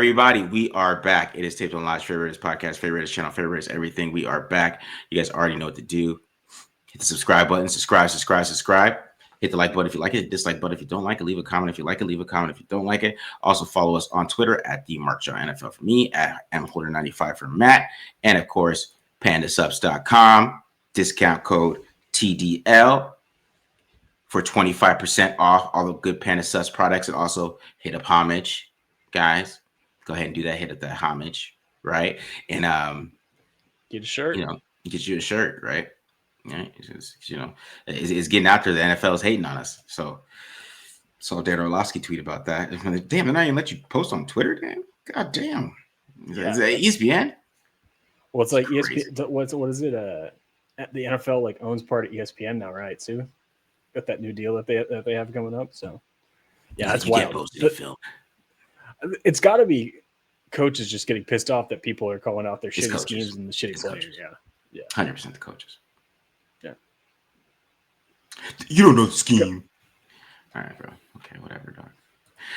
Everybody, we are back. It is Taped on Live's Favorites podcast, Favorites channel, Favorites everything. We are back. You guys already know what to do. Hit the subscribe button. Subscribe. Hit the like button if you like it. Dislike button if you don't like it. Leave a comment if you like it. Leave a comment if you don't like it. Also follow us on Twitter at @TheMarkJohnNFL for me, at AmHolder95 for Matt, and of course, PandaSubs.com. Discount code TDL for 25% off all the good Panda Subs products, and also hit up homage, guys. Go ahead and do that. Hit up that homage, right? And get a shirt. Get you a shirt, right? Right? It's getting out there. The NFL is hating on us. So Dan Orlovsky tweet about that. Damn, they're not even let you post on Twitter, damn. God damn. Is that ESPN? Well, it's like ESPN. What is it? The NFL like owns part of ESPN now, right? Sue, got that new deal that they have coming up. So yeah, that's wild. It's got to be coaches just getting pissed off that people are calling out their shitty schemes and the shitty players. Yeah, 100% the coaches. Yeah, you don't know the scheme. All right, bro. Okay, whatever, dog.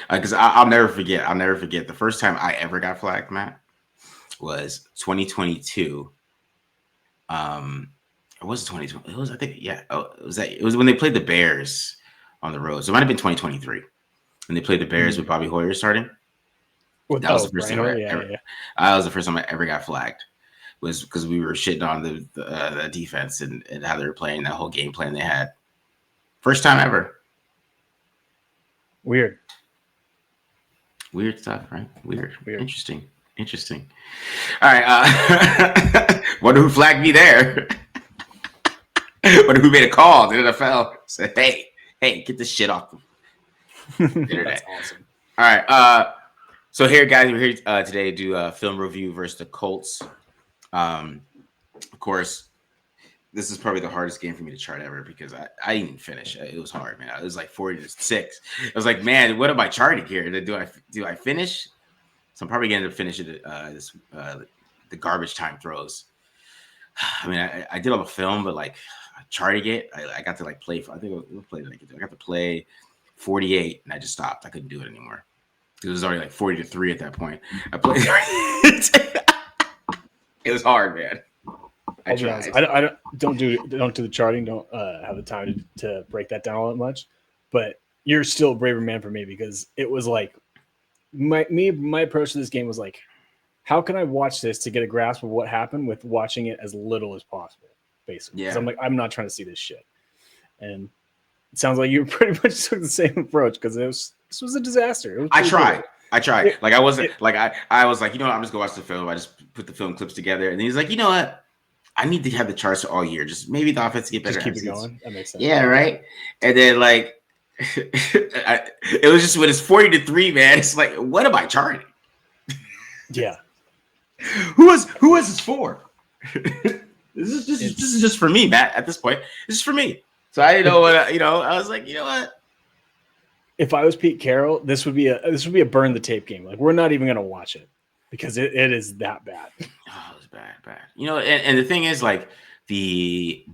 Because I'll never forget. The first time I ever got flagged, Matt, was 2022. It was 2020. It was, I think, yeah. It was when they played the Bears on the road. So it might have been 2023 when they played the Bears with Bobby Hoyer starting. That was the first time that was the first time I ever got flagged. Was because we were shitting on the defense and how they were playing, that whole game plan they had. First time ever. Weird stuff, right? Weird. Interesting. All right. Wonder who flagged me there. Wonder who made a call to the NFL. Said, hey, get this shit off the internet. That's awesome. All right. So here, guys, we're here today to do a film review versus the Colts. Of course, this is probably the hardest game for me to chart ever because I didn't even finish. It was hard, man. It was like 40-6. I was like, man, what am I charting here? Do I finish? So I'm probably going to finish it. The garbage time throws. I mean, I did all the film, but like charting it, I got to like play. I got to play 48, and I just stopped. I couldn't do it anymore. It was already like 40-3 at that point. I played. It was hard, man. I don't do the charting. Don't have the time to break that down all that much. But you're still a braver man for me because it was like my approach to this game was like, how can I watch this to get a grasp of what happened with watching it as little as possible, basically. Because I'm like, I'm not trying to see this shit. And it sounds like you pretty much took the same approach because this was a disaster. I tried. Like I wasn't I was like, you know what, I'm just gonna watch the film. I just put the film clips together, and he's like, you know what? I need to have the charts all year. Just maybe the offense get better. Just keep it going. That makes sense. Yeah, right. And then like it was just when it's 40-3, man. It's like, what am I charting? Yeah. Who is this for? This is just for me, Matt. At this point, this is for me. So I didn't know what I was like, you know what? If I was Pete Carroll, this would be a burn the tape game. Like we're not even gonna watch it because it is that bad. Oh, it was bad. And the thing is, like the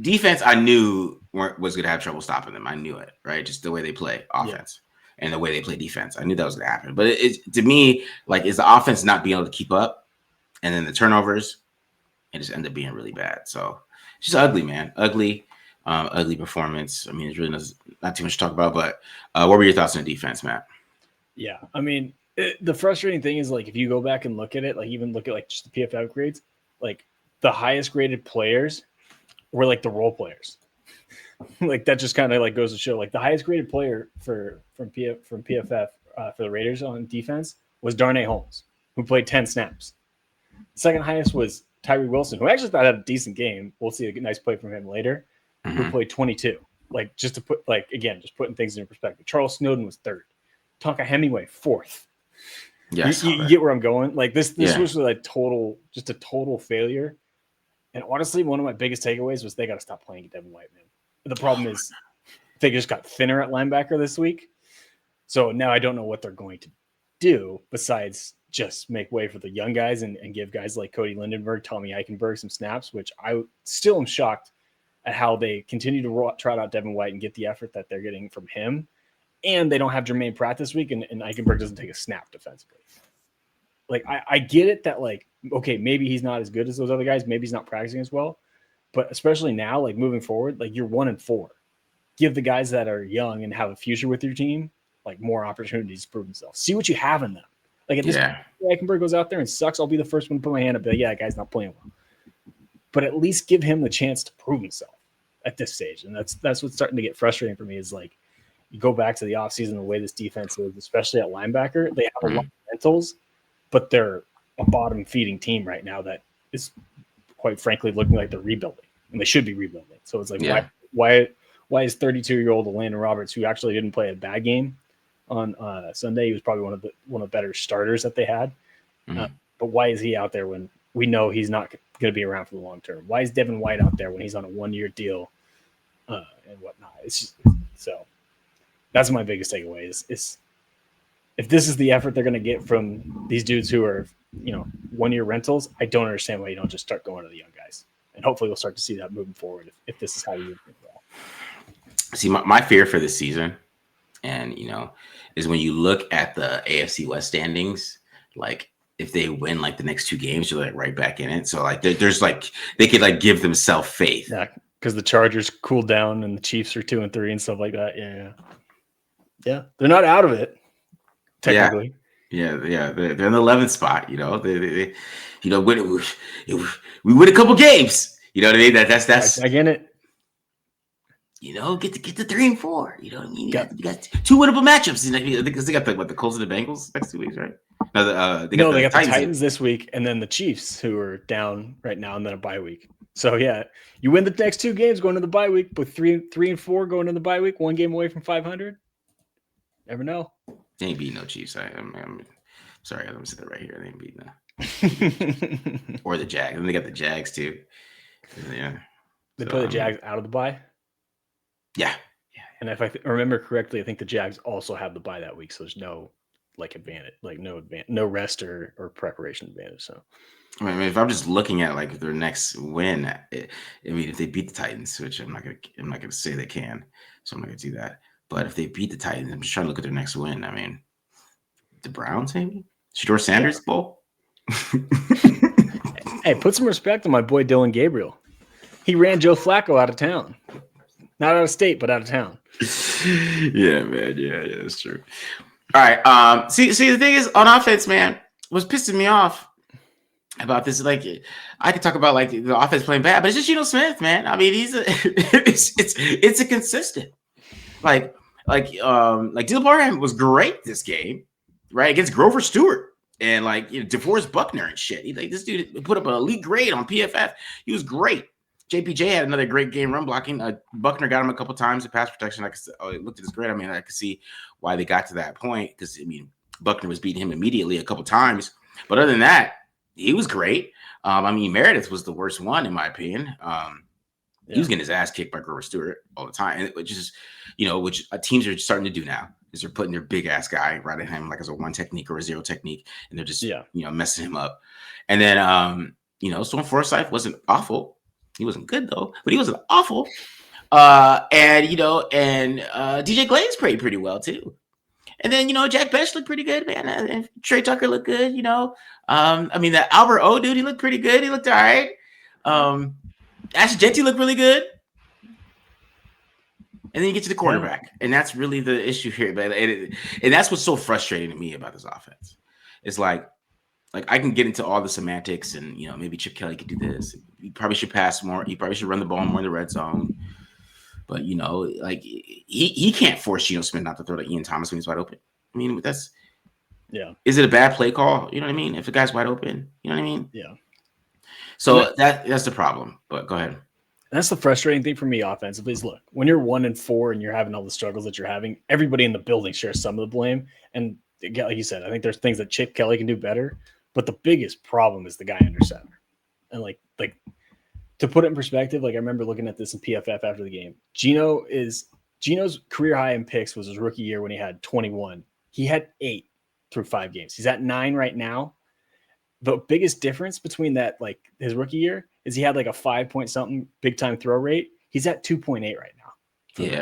defense, I knew was gonna have trouble stopping them. I knew it, right? Just the way they play offense and the way they play defense. I knew that was gonna happen. But it to me, like, is the offense not being able to keep up, and then the turnovers, it just ended up being really bad. So it's just ugly, man. Ugly performance. I mean, it's really not too much to talk about. But what were your thoughts on the defense, Matt? Yeah, I mean, the frustrating thing is like if you go back and look at it, like even look at like just the PFF grades, like the highest graded players were like the role players. Like that just kind of like goes to show like the highest graded player from PFF for the Raiders on defense was Darnay Holmes, who played 10 snaps. Second highest was Tyree Wilson, who actually thought had a decent game. We'll see a nice play from him later. Who played 22. Like just to put just putting things in perspective. Charles Snowden was third. Tonka Hemingway fourth. Yes, you get where I'm going. Like this was like a total failure. And honestly, one of my biggest takeaways was they got to stop playing Devin White, man. The problem is they just got thinner at linebacker this week. So now I don't know what they're going to do besides just make way for the young guys and give guys like Cody Lindenberg, Tommy Eichenberg some snaps, which I still am shocked at how they continue to trot out Devin White and get the effort that they're getting from him. And they don't have Jermaine Pratt this week, and Eichenberg doesn't take a snap defensively. like I get it that like, okay, maybe he's not as good as those other guys. Maybe he's not practicing as well. But especially now, like moving forward, like you're 1-4. Give the guys that are young and have a future with your team, like more opportunities to prove themselves. See what you have in them. Like at this point, Eichenberg goes out there and sucks, I'll be the first one to put my hand up. But yeah, that guy's not playing well. But at least give him the chance to prove himself at this stage. And that's what's starting to get frustrating for me is like you go back to the offseason, the way this defense is, especially at linebacker, they have a lot of rentals, but they're a bottom feeding team right now that is quite frankly looking like they're rebuilding. And they should be rebuilding. So it's like why is 32-year-old Landon Roberts, who actually didn't play a bad game on Sunday, he was probably one of the better starters that they had. But why is he out there when we know he's not going to be around for the long term? Why is Devin White out there when he's on a 1-year deal and whatnot? It's just, so that's my biggest takeaway is if this is the effort they're going to get from these dudes who are 1-year rentals, I don't understand why you don't just start going to the young guys. And hopefully we'll start to see that moving forward if this is how you think well. See, my fear for this season, and is when you look at the AFC West standings, like if they win like the next 2 games, you're like right back in it. So like there's like they could like give themselves faith. Yeah, because the Chargers cooled down and the Chiefs are 2-3 and stuff like that. Yeah. They're not out of it technically. Yeah. They're in the 11th spot. They we win a couple games. You know what I mean? That's I get it. Get to 3 and 4. You know what I mean? You got 2 winnable matchups. Because they got the Colts and the Bengals next 2 weeks, right? No, they got the Titans this week, and then the Chiefs, who are down right now, and then a bye week. So yeah, you win the next 2 games going to the bye week, but 3 and 4 going to the bye week, 1 game away from 500. Never know. They ain't beating no Chiefs. I'm sorry, I'm gonna say that right here. They ain't beating that. Or the Jags. And they got the Jags too. Yeah. They play the Jags out of the bye. Yeah. And if I remember correctly, I think the Jags also have the bye that week, so there's no advantage, no rest or preparation advantage. So, I mean, if I'm just looking at like their next win, if they beat the Titans, which I'm not gonna say they can, so I'm not gonna do that. But if they beat the Titans, I'm just trying to look at their next win. I mean, the Browns, maybe Shedeur Sanders Bowl. Hey, put some respect on my boy Dylan Gabriel. He ran Joe Flacco out of town. Not out of state, but out of town. Yeah, man. Yeah, that's true. All right. See, the thing is, on offense, man, what's pissing me off about this, like, I could talk about like the offense playing bad, but it's just Geno Smith, man. I mean, it's a consistent. Like Dylan Parham was great this game, right, against Grover Stewart and DeForest Buckner and shit. This dude put up an elite grade on PFF. He was great. JPJ had another great game run blocking. Buckner got him a couple times in pass protection. I looked at his grade. I mean, I could see why they got to that point because, I mean, Buckner was beating him immediately a couple times. But other than that, he was great. I mean, Meredith was the worst one, in my opinion. He was getting his ass kicked by Grover Stewart all the time, which is, which teams are starting to do now is they're putting their big ass guy right at him like as a 1 technique or a 0 technique, and they're just messing him up. And then Storm Forsythe wasn't awful. He wasn't good though, but he wasn't awful. And DJ Glaze played pretty well too. And then Jack Bech looked pretty good, man. And Trey Tucker looked good. I mean that Albert O dude, he looked pretty good. He looked all right. Ash Jetty looked really good. And then you get to the quarterback, and that's really the issue here. But and that's what's so frustrating to me about this offense. It's like I can get into all the semantics, and maybe Chip Kelly could do this. He probably should pass more. He probably should run the ball more in the red zone. But he can't force Geno Smith not to throw to Ian Thomas when he's wide open. I mean, that's Is it a bad play call? You know what I mean? If the guy's wide open, you know what I mean? Yeah. So that's the problem. But go ahead. That's the frustrating thing for me offensively is, look, when you're 1-4 and you're having all the struggles that you're having, everybody in the building shares some of the blame. And like you said, I think there's things that Chip Kelly can do better. But the biggest problem is the guy under center. And like to put it in perspective, I remember looking at this in PFF after the game. Geno's career high in picks was his rookie year when he had 21. He had 8 through 5 games. He's at 9 right now. The biggest difference between that, his rookie year, is he had a 5 point something big time throw rate. He's at 2.8 right now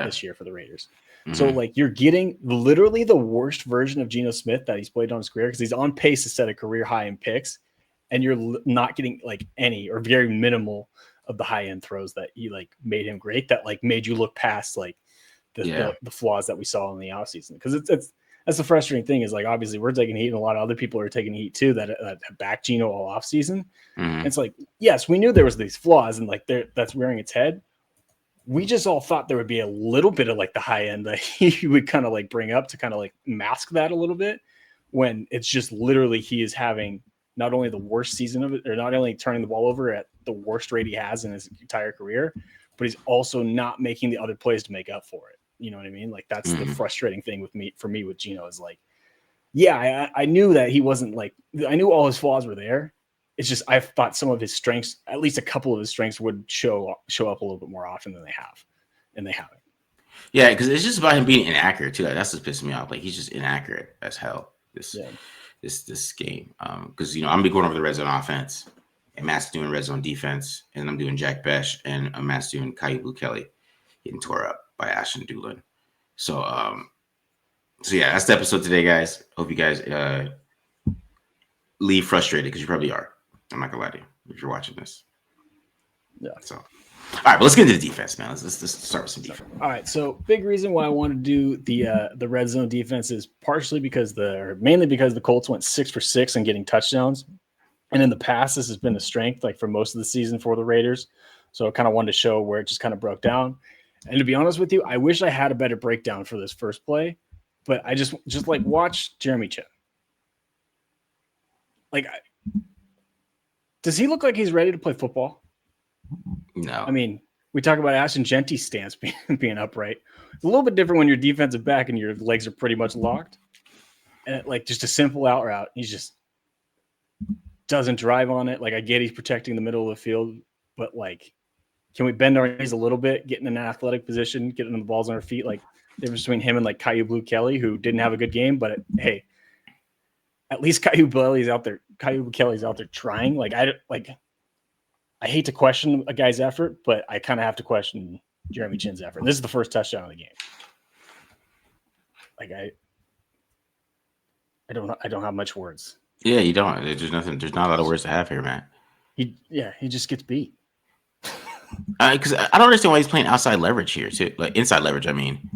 this year for the Raiders. So like you're getting literally the worst version of Geno Smith that he's played on his career because he's on pace to set a career high in picks, and you're not getting like any or very minimal of the high end throws that he like made him great that like made you look past like the flaws that we saw in the offseason. Because that's the frustrating thing is like obviously we're taking heat and a lot of other people are taking heat too that back Geno all offseason. It's like, yes, we knew there was these flaws and like that's rearing its head. We just all thought there would be a little bit of like the high end that he would kind of like bring up to kind of like mask that a little bit when it's just literally he is having not only the worst season of it or not only turning the ball over at the worst rate he has in his entire career, but he's also not making the other plays to make up for it. You know what I mean? Like that's the frustrating thing for me with Geno is like, yeah, I knew that he wasn't like, I knew all his flaws were there. It's just I thought some of his strengths, at least a couple of his strengths, would show up a little bit more often than they have, and they haven't. Yeah, because it's just about him being inaccurate too. That's what's pissing me off. Like he's just inaccurate as hell. This game. Because I'm going over the red zone offense, and Matt's doing red zone defense, and I'm doing Jack Bech, and Matt's doing Kyu Kelly getting tore up by Ashton Doolin. So yeah, that's the episode today, guys. Hope you guys leave frustrated because you probably are. I'm not gonna lie to you if you're watching this. Yeah. So, all right, but let's get into the defense, man. Let's start with some defense. All right. So, big reason why I wanted to do the red zone defense is partially mainly because the Colts went 6 for 6 and getting touchdowns, and in the past this has been a strength like for most of the season for the Raiders. So, I kind of wanted to show where it just kind of broke down. And to be honest with you, I wish I had a better breakdown for this first play, but I just like watch Jeremy Chin. Like, does he look like he's ready to play football? No. I mean, we talk about Ashton Genty's stance being upright. It's a little bit different when you're defensive back and your legs are pretty much locked. And like just a simple out route, he just doesn't drive on it. Like I get he's protecting the middle of the field, but like, can we bend our knees a little bit, get in an athletic position, getting the balls on our feet? Like the difference between him and like Kyu Kelly, who didn't have a good game, but hey, at least Kyu Kelly's out there trying. Like I hate to question a guy's effort, but I kind of have to question Jeremy Chin's effort. This is the first touchdown of the game. Like I don't have much words. Yeah, you don't. There's nothing. There's not a lot of words to have here, man. He just gets beat. Because I don't understand why he's playing outside leverage here too. Like inside leverage, I mean,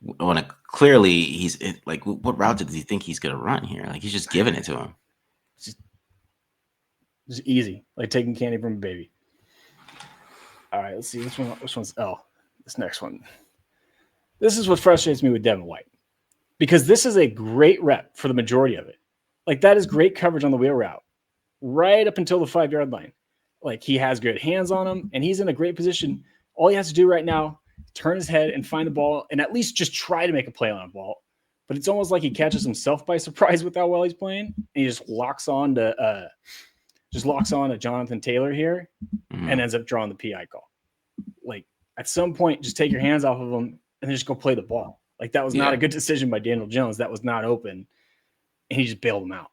when clearly he's like, what route does he think he's gonna run here? Like he's just giving it to him. Just easy, like taking candy from a baby. All right, let's see which one's. Oh, this next one. This is what frustrates me with Devin White, because this is a great rep for the majority of it. Like that is great coverage on the wheel route, right up until the 5-yard line. Like he has good hands on him, and he's in a great position. All he has to do right now, turn his head and find the ball, and at least just try to make a play on a ball. But it's almost like he catches himself by surprise with how well he's playing, and he just locks on to Jonathan Taylor here, and ends up drawing the PI call. Like at some point, just take your hands off of him and then just go play the ball. Like that was not a good decision by Daniel Jones. That was not open, and he just bailed him out.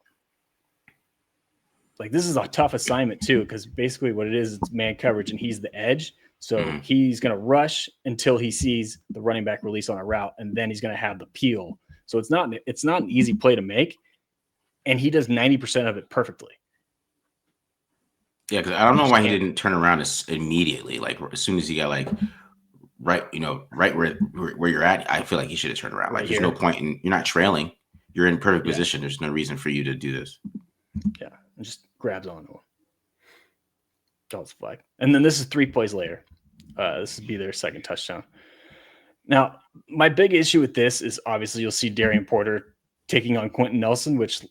Like this is a tough assignment too, because basically what it is, it's man coverage and he's the edge. So he's going to rush until he sees the running back release on a route, and then he's going to have the peel. So it's not an easy play to make, and he does 90% of it perfectly. Yeah, because I don't know why he didn't turn around immediately. Like as soon as he got like right where you're at, I feel like he should have turned around. Like there's no point in you're not trailing. You're in perfect position. There's no reason for you to do this. Yeah, and just grabs onto him. Calls flag. And then this is 3 plays later. This would be their second touchdown. Now, my big issue with this is obviously you'll see Darian Porter taking on Quentin Nelson, which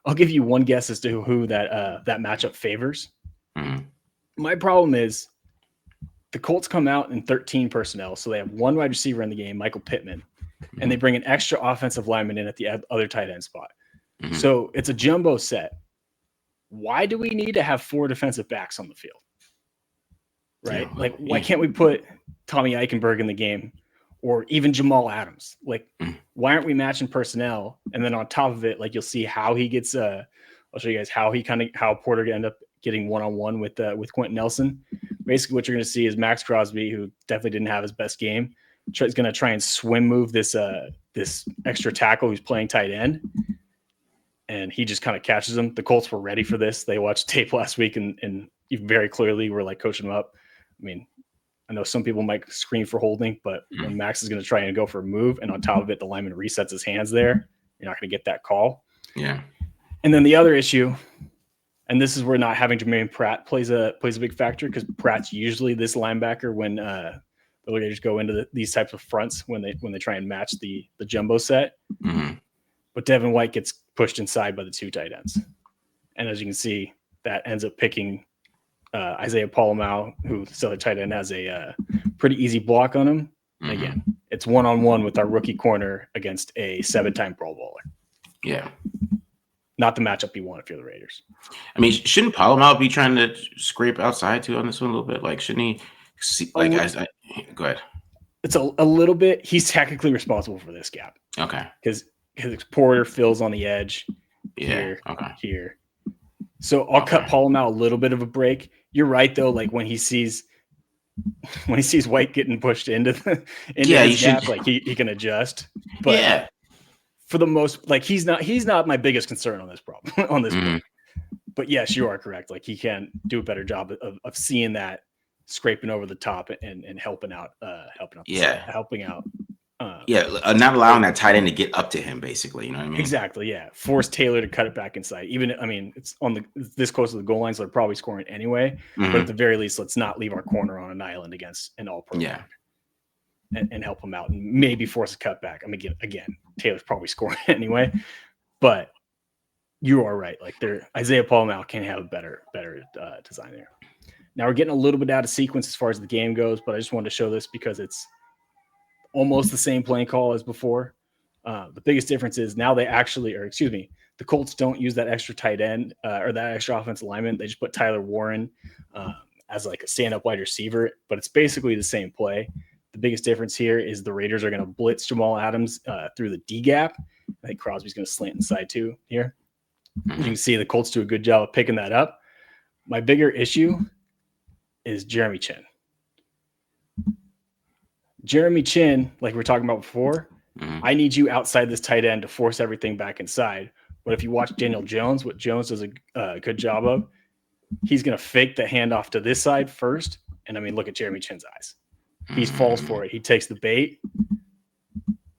I'll give you one guess as to who that matchup favors. My problem is the Colts come out in 13 personnel, so they have one wide receiver in the game, Michael Pittman, and they bring an extra offensive lineman in at the other tight end spot. So it's a jumbo set. Why do we need to have 4 defensive backs on the field? Right? Like, why can't we put Tommy Eichenberg in the game or even Jamal Adams? Like, why aren't we matching personnel? And then on top of it, like you'll see how he gets. I'll show you guys how Porter end up getting one-on-one with Quentin Nelson. Basically, what you're going to see is Max Crosby, who definitely didn't have his best game, is going to try and swim move this extra tackle who's playing tight end, and he just kind of catches him. The Colts were ready for this. They watched tape last week and very clearly were like coaching him up. I mean, I know some people might scream for holding, but when Max is going to try and go for a move, and on top of it, the lineman resets his hands there, you're not going to get that call. Yeah. And then the other issue, and this is where not having Jermaine Pratt plays a big factor, because Pratt's usually this linebacker when the Raiders go into these types of fronts when they try and match the jumbo set. Mm-hmm. But Devin White gets pushed inside by the two tight ends, and as you can see, that ends up picking Isaiah Palomau, who the other tight end has a pretty easy block on him. And again, it's one-on-one with our rookie corner against a 7-time Pro Bowler. Yeah. Not the matchup you want if you're the Raiders. I mean, shouldn't Palomau be trying to scrape outside too on this one a little bit? Like, shouldn't he see, like, go ahead. It's a little bit. He's technically responsible for this gap. Okay. Because Porter fills on the edge here. So I'll cut Palomau a little bit of a break. You're right though. Like when he sees White getting pushed into his gap, like he can adjust. But for the most, like he's not my biggest concern on this problem on this point. But yes, you are correct. Like he can do a better job of seeing that, scraping over the top and helping out. Not allowing that tight end to get up to him, basically. You know what I mean? Exactly. Yeah. Force Taylor to cut it back inside. It's this close to the goal line, so they're probably scoring anyway. But at the very least, let's not leave our corner on an island against an all-pro. Yeah. And help him out and maybe force a cutback. I mean, again, Taylor's probably scoring anyway. But you are right. Like Isaiah Palomau can have a better design there. Now we're getting a little bit out of sequence as far as the game goes, but I just wanted to show this because it's almost the same playing call as before. The biggest difference is now the Colts don't use that extra tight end or that extra offensive lineman. They just put Tyler Warren as like a stand-up wide receiver, but it's basically the same play. The biggest difference here is the Raiders are going to blitz Jamal Adams through the D gap. I think Crosby's going to slant inside too here. You can see the Colts do a good job of picking that up. My bigger issue is Jeremy Chin. Jeremy Chin, like we were talking about before, I need you outside this tight end to force everything back inside. But if you watch Daniel Jones, what Jones does a good job of, he's going to fake the handoff to this side first. And I mean, look at Jeremy Chin's eyes. He falls for it. He takes the bait.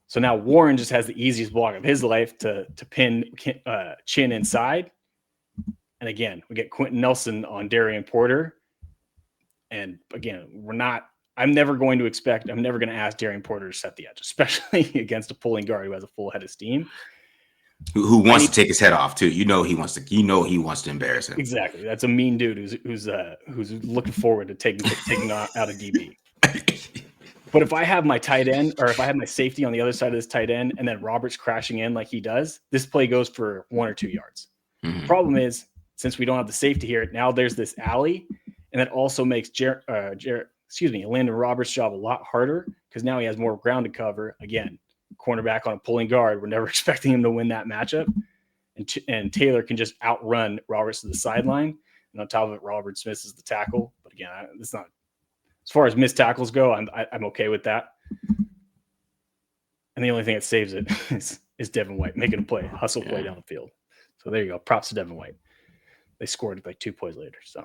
So now Warren just has the easiest block of his life to pin Chin inside. And again, we get Quentin Nelson on Darian Porter. And again, I'm never going to ask Darian Porter to set the edge, especially against a pulling guard who has a full head of steam. Who wants to take his head off too? He wants to embarrass him. Exactly. That's a mean dude who's looking forward to taking out a DB. But if I have my tight end or if I have my safety on the other side of this tight end and then Roberts crashing in like he does, this play goes for 1 or 2 yards. The problem is, since we don't have the safety here, now there's this alley, and that also makes Landon Roberts' job a lot harder because now he has more ground to cover. Again, cornerback on a pulling guard. We're never expecting him to win that matchup. And Taylor can just outrun Roberts to the sideline. And on top of it, Roberts misses the tackle. But again, it's not as far as missed tackles go. I'm okay with that. And the only thing that saves it is Devin White making a play, hustle play down the field. So there you go. Props to Devin White. They scored like 2 plays later. So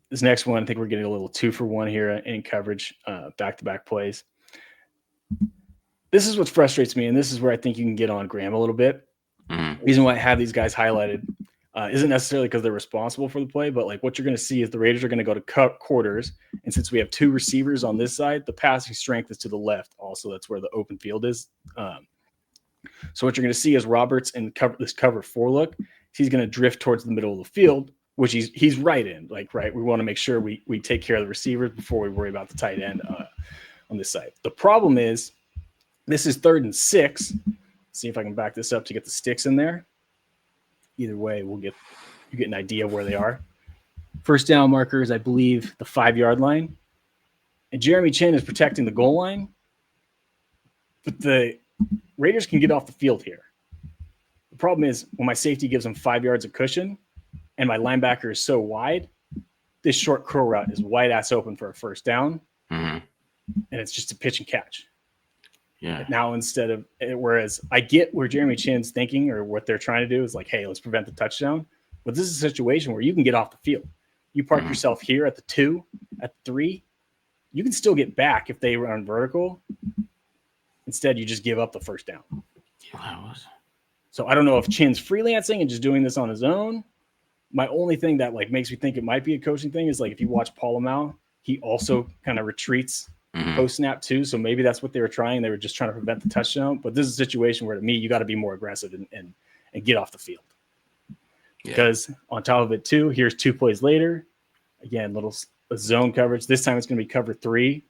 this next one, I think we're getting a little 2-for-1 here in coverage, back-to-back plays. This is what frustrates me, and this is where I think you can get on Graham a little bit. The reason why I have these guys highlighted isn't necessarily because they're responsible for the play, but like what you're going to see is the Raiders are going to go to cut quarters, and since we have 2 receivers on this side, the passing strength is to the left. Also, that's where the open field is. So what you're going to see is Roberts in this cover 4 look. He's going to drift towards the middle of the field, which he's right in. Like, right, we want to make sure we take care of the receivers before we worry about the tight end on this side. The problem is this is 3rd and 6. See if I can back this up to get the sticks in there. Either way, you get an idea of where they are. First down marker is, I believe, the 5-yard line. And Jeremy Chin is protecting the goal line. But the Raiders can get off the field here. The problem is when my safety gives them 5 yards of cushion and my linebacker is so wide, this short curl route is wide ass open for a first down. and it's just a pitch and catch. Yeah. Now whereas I get where Jeremy Chin's thinking or what they're trying to do is like, hey, let's prevent the touchdown. But this is a situation where you can get off the field. You park yourself here at the 2, at the 3. You can still get back if they run vertical. Instead, you just give up the first down. So I don't know if Chin's freelancing and just doing this on his own. My only thing that like makes me think it might be a coaching thing is like if you watch Polamalu, he also kind of retreats post snap too. So maybe that's what they were trying. They were just trying to prevent the touchdown. But this is a situation where to me, you got to be more aggressive and get off the field. Yeah. Because on top of it too, here's 2 plays later. Again, a zone coverage. This time it's going to be cover 3,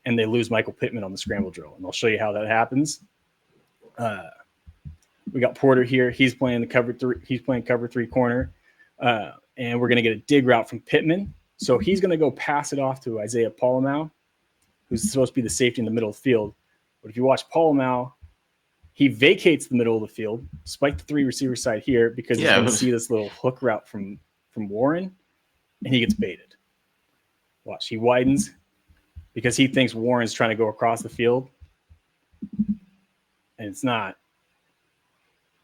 and they lose Michael Pittman on the scramble drill. And I'll show you how that happens. We got Porter here. He's playing the cover 3. He's playing cover 3 corner. And we're going to get a dig route from Pittman. So he's going to go pass it off to Isaiah Polamalu, who's supposed to be the safety in the middle of the field. But if you watch Polamalu, he vacates the middle of the field, despite the 3 receiver side here, because he's going to see this little hook route from Warren, and he gets baited. Watch, he widens because he thinks Warren's trying to go across the field, and it's not.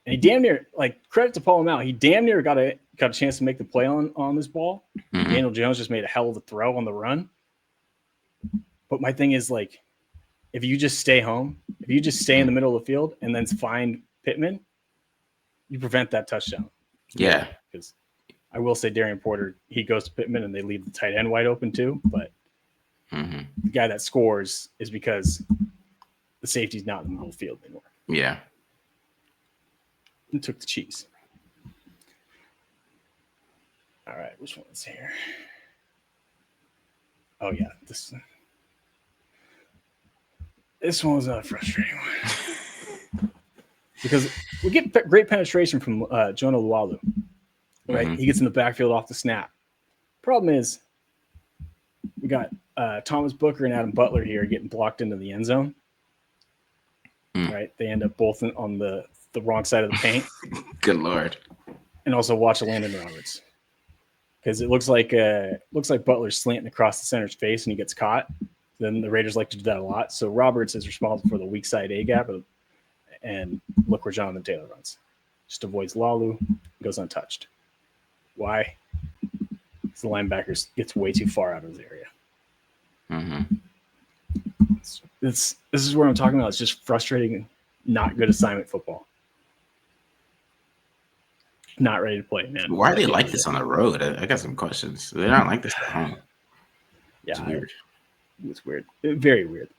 And he damn near, like, credit to Polamalu, he damn near got a chance to make the play on this ball. Daniel Jones just made a hell of a throw on the run. But my thing is, like, if you just stay home, if you just stay in the middle of the field and then find Pittman, you prevent that touchdown. Yeah. Because I will say Darian Porter, he goes to Pittman and they leave the tight end wide open too. But the guy that scores is because the safety's not in the middle of the field anymore. Yeah. And took the cheese. All right, which one's here? Oh, yeah. This one was a frustrating one. Because we get great penetration from Jonah Lualu. Right? He gets in the backfield off the snap. Problem is, we got Thomas Booker and Adam Butler here getting blocked into the end zone. Right? They end up both on the wrong side of the paint. Good Lord. And also watch Landon Roberts. Because it looks like Butler's slanting across the center's face and he gets caught. Then the Raiders like to do that a lot. So Roberts is responsible for the weak side A gap. And look where Jonathan Taylor runs. Just avoids Lalu, goes untouched. Why? Because the linebacker gets way too far out of his area. This is where I'm talking about. It's just frustrating, not good assignment football. Not ready to play, man. Why are they like this on the road? I got some questions. They're not like this at home. Yeah, it's weird. It's weird. Very weird.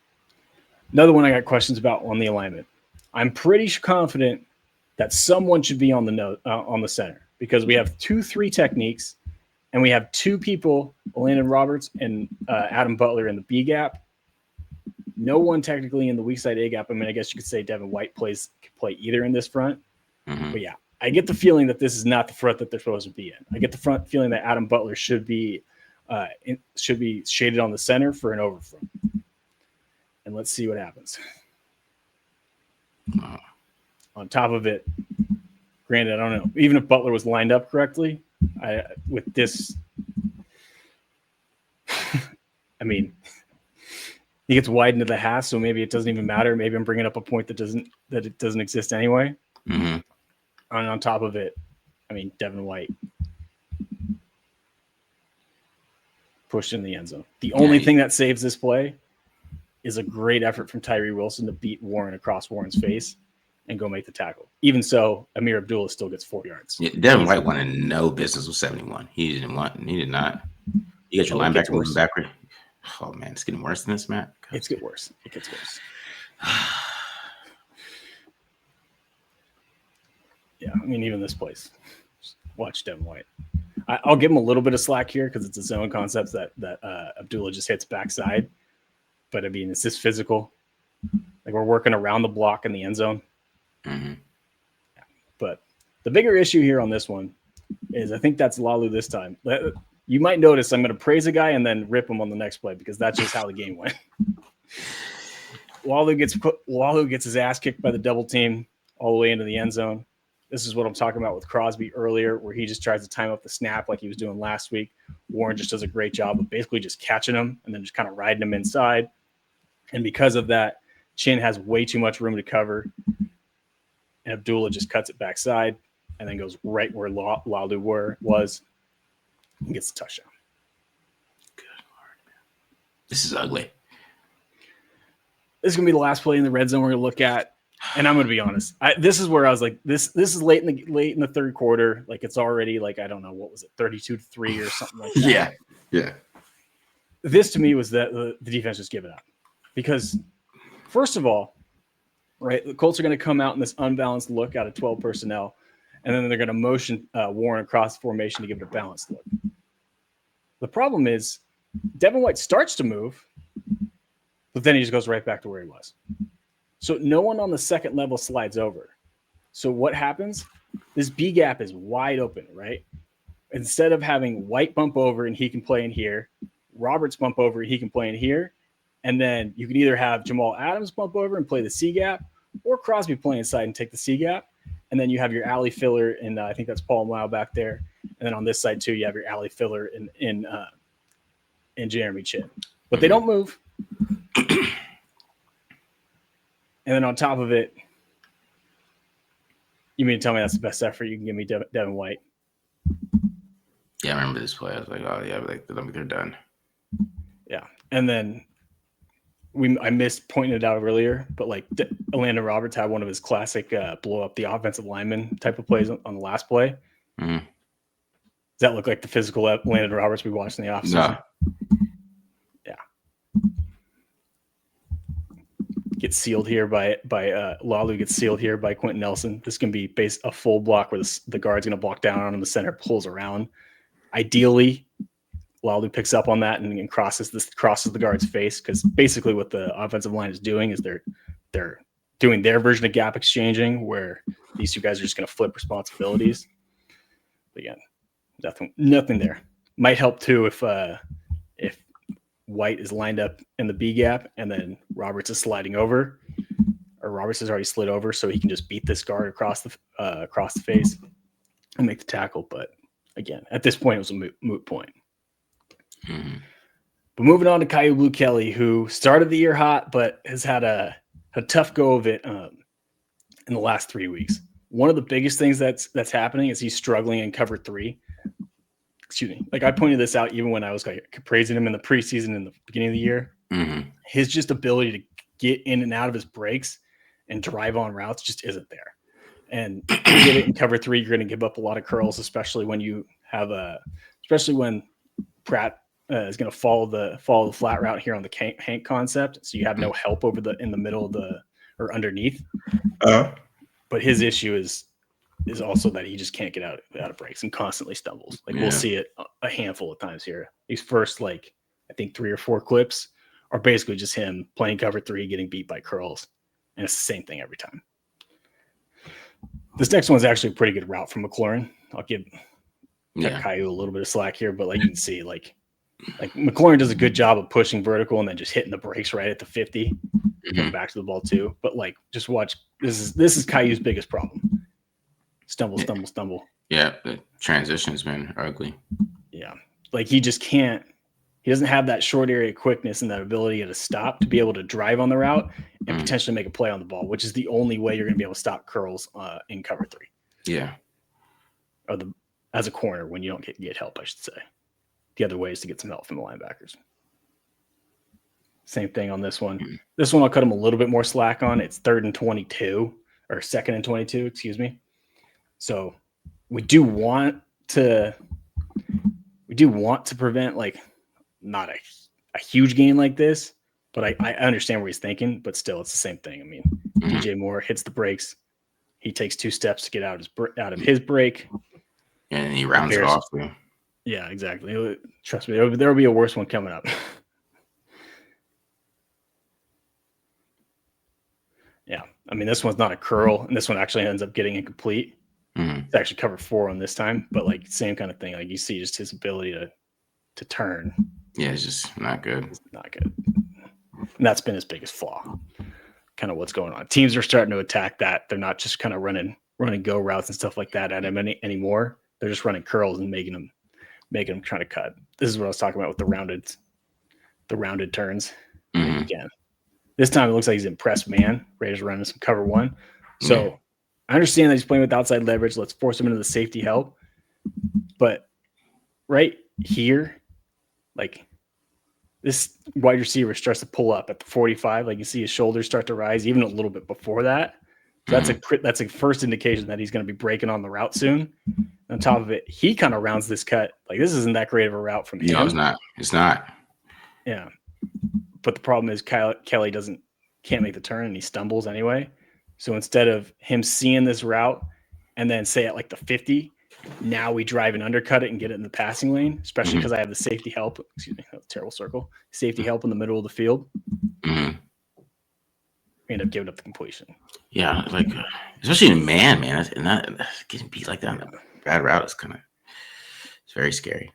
Another one I got questions about on the alignment. I'm pretty confident that someone should be on the center because we have 2-3 techniques, and we have 2 people, Landon Roberts and Adam Butler in the B gap. No one technically in the weak side A gap. I mean, I guess you could say Devin White could play either in this front. But yeah, I get the feeling that this is not the front that they're supposed to be in. I get the feeling that Adam Butler should be shaded on the center for an overfront. And let's see what happens. On top of it, granted, I don't know. Even if Butler was lined up correctly, with this, I mean, he gets wide into the half, so maybe it doesn't even matter. Maybe I'm bringing up a point that it doesn't exist anyway. And on top of it, I mean, Devin White pushed in the end zone. The only thing that saves this play is a great effort from Tyree Wilson to beat Warren across Warren's face and go make the tackle. Even so, Amir Abdullah still gets 4 yards. Yeah, Devin White wanted no business with 71. He did not. You got your linebacker moving backward. Oh man, it's getting worse than this, Matt. It gets worse. Yeah, I mean, even this place. Just watch Devin White. I'll give him a little bit of slack here because it's a zone concept that Abdullah just hits backside. But I mean, it's just physical. Like we're working around the block in the end zone. Yeah. But the bigger issue here on this one is I think that's Lalu this time. You might notice I'm going to praise a guy and then rip him on the next play because that's just how the game went. Lalu gets his ass kicked by the double team all the way into the end zone. This is what I'm talking about with Crosby earlier, where he just tries to time up the snap like he was doing last week. Warren just does a great job of basically just catching him and then just kind of riding him inside. And because of that, Chin has way too much room to cover. And Abdullah just cuts it backside and then goes right where Lalu was and gets the touchdown. Good Lord, man. This is ugly. This is going to be the last play in the red zone we're going to look at. And I'm going to be honest. This is where I was like, this is late in the third quarter. Like, it's already like, I don't know, what was it, 32-3 or something like that. Yeah. This to me was that the defense just giving up. Because, first of all, right, the Colts are going to come out in this unbalanced look out of 12 personnel, and then they're going to motion Warren across the formation to give it a balanced look. The problem is Devin White starts to move, but then he just goes right back to where he was. So no one on the second level slides over. So what happens? This B gap is wide open, right? Instead of having White bump over and he can play in here, Roberts bump over and he can play in here, and then you can either have Jamal Adams bump over and play the C gap, or Crosby play inside and take the C gap, and then you have your alley filler, and I think that's Paul Mlau back there, and then on this side too, you have your alley filler in Jeremy Chinn, but they don't move. And then on top of it, you mean to tell me that's the best effort you can give me, Devin White? Yeah, I remember this play. I was like, oh yeah, like they're done. Yeah, and then I missed pointing it out earlier, but like Orlando Roberts had one of his classic blow up the offensive lineman type of plays on the last play. Mm-hmm. Does that look like the physical Orlando Roberts we watched in the offseason? No. Yeah. Gets sealed here by Lalu gets sealed here by Quentin Nelson. This can be a full block where the guard's going to block down on him. The center pulls around. Ideally, Lalu picks up on that and crosses the guard's face, because basically what the offensive line is doing is they're doing their version of gap exchanging, where these two guys are just going to flip responsibilities. But again, nothing there. Might help too if White is lined up in the B gap and then Roberts is sliding over, or Roberts has already slid over, so he can just beat this guard across the face and make the tackle. But again, at this point, it was a moot point. Mm-hmm. But moving on to Kyu Kelly, who started the year hot, but has had a tough go of it in the last 3 weeks. One of the biggest things that's happening is he's struggling in cover 3. Excuse me. Like, I pointed this out even when I was like praising him in the preseason in the beginning of the year. Mm-hmm. His just ability to get in and out of his breaks and drive on routes just isn't there. And you get it in cover 3, you're going to give up a lot of curls, especially when you have especially when Pratt is going to follow the flat route here on the Hank concept. So you have no help in the middle of or underneath. But his issue is also that he just can't get out of breaks and constantly stumbles. Like, we'll see it a handful of times here. These first, like, I think 3 or 4 clips are basically just him playing cover 3, getting beat by curls. And it's the same thing every time. This next one's actually a pretty good route from McLaurin. I'll give Kyu a little bit of slack here, but like you can see, like McLaurin does a good job of pushing vertical and then just hitting the brakes right at the 50, coming back to the ball too. But like, just watch. This is Kyu's biggest problem. Stumble. Yeah, the transition's been ugly. Yeah, like he just can't. He doesn't have that short area quickness and that ability to stop to be able to drive on the route and potentially make a play on the ball, which is the only way you're going to be able to stop curls in cover 3. Yeah. Or as a corner when you don't get help, I should say. The other way is to get some help from the linebackers. Same thing on this one. This one I'll cut him a little bit more slack on. It's 3rd and 22, or 2nd and 22, excuse me. So we do want to prevent, like, not a huge gain like this, but I understand where he's thinking, but still it's the same thing. I mean, DJ Moore hits the brakes. He takes 2 steps to get out of his break. And he rounds it off too. Yeah, exactly. Trust me, there will be a worse one coming up. Yeah, I mean, this one's not a curl, and this one actually ends up getting incomplete. It's actually cover 4 on this time, but like, same kind of thing. Like, you see just his ability to turn. Yeah, it's just not good. It's not good. And that's been his biggest flaw. Kind of what's going on. Teams are starting to attack that. They're not just kind of running go routes and stuff like that at him anymore. They're just running curls and making him trying to cut. This is what I was talking about with the rounded turns. Again, This time it looks like he's impressed man, ready to run some cover one. So I understand that he's playing with outside leverage. Let's force him into the safety help. But right here, like this wide receiver starts to pull up at the 45. Like you see his shoulders start to rise even a little bit before that. So that's a first indication that he's going to be breaking on the route soon. On top of it, he kind of rounds this cut. Like this isn't that great of a route from him. No, it's not. It's not. Yeah. But the problem is Kelly can't make the turn and he stumbles anyway. So instead of him seeing this route and then say at like the 50, now we drive and undercut it and get it in the passing lane, especially because I have the safety help. Excuse me, that's a terrible circle. Safety help in the middle of the field. We end up giving up the completion. Yeah, like especially in man, and that getting beat like that on a bad route is it's very scary.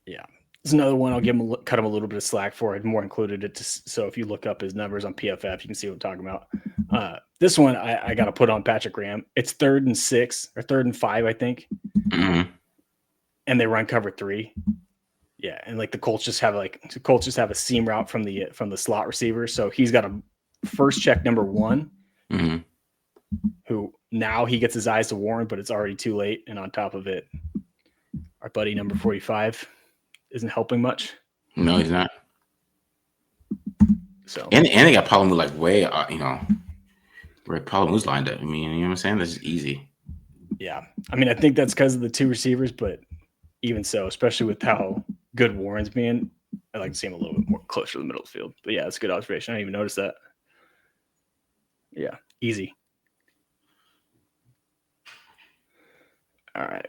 Yeah. There's another one I'll cut him a little bit of slack for. I'd more included it so if you look up his numbers on PFF, you can see what I'm talking about. This one I got to put on Patrick Graham. It's 3rd and 6 or 3rd and 5, I think, and they run cover 3. Yeah, and like the Colts just have a seam route from the slot receiver, so he's got a first check number 1, who now he gets his eyes to Warren, but it's already too late, and on top of it, our buddy number 45 isn't helping much. No, he's not. So and they got Palomu like way, where Palomu's lined up. I mean, you know what I'm saying? This is easy. Yeah, I mean, I think that's because of the 2 receivers, but even so, especially with how good Warren's being, I like to see him a little bit more closer to the middle of the field. But yeah, that's a good observation. I didn't even notice that. Yeah, easy. All right,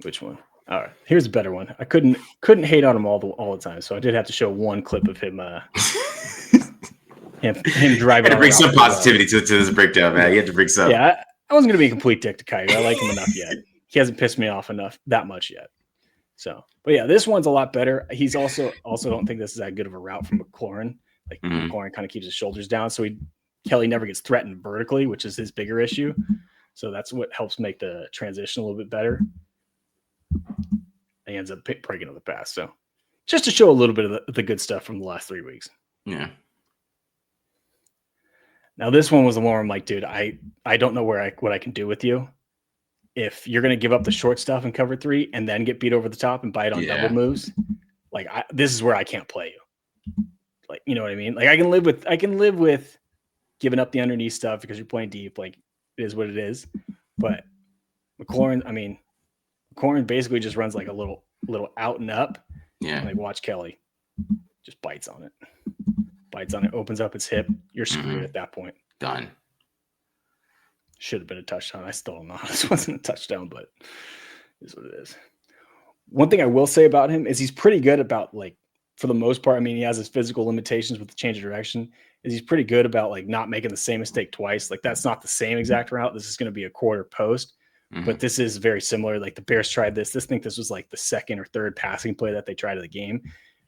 which one? All right, here's a better one. I couldn't hate on him all the time, so I did have to show one clip of him him driving. To bring some positivity to this breakdown, man. You had to bring some. Yeah, I wasn't gonna be a complete dick to Kyu. I like him enough yet. He hasn't pissed me off that much yet. So, but yeah, this one's a lot better. He's also don't think this is that good of a route from McLaurin. Like McLaurin kind of keeps his shoulders down, so Kelly never gets threatened vertically, which is his bigger issue. So that's what helps make the transition a little bit better. He ends up breaking on the pass. So just to show a little bit of the good stuff from the last 3 weeks. Yeah. Now this one was the one where I'm like, dude, I don't know what I can do with you. If you're going to give up the short stuff and cover 3 and then get beat over the top and bite on double moves, like this is where I can't play you. Like, you know what I mean? Like I can live with giving up the underneath stuff because you're playing deep. Like it is what it is. But McLaurin basically just runs like a little out and up. Yeah. And like watch Kelly just bites on it, opens up its hip. You're screwed at that point. Done. Should have been a touchdown. I still don't know how this wasn't a touchdown, but it is what it is. One thing I will say about him is he's pretty good about, like, for the most part, I mean, he has his physical limitations with the change of direction, is he's pretty good about, like, not making the same mistake twice. Like, that's not the same exact route. This is going to be a quarter post, but this is very similar. Like, the Bears tried this. I think this was, like, the second or third passing play that they tried of the game.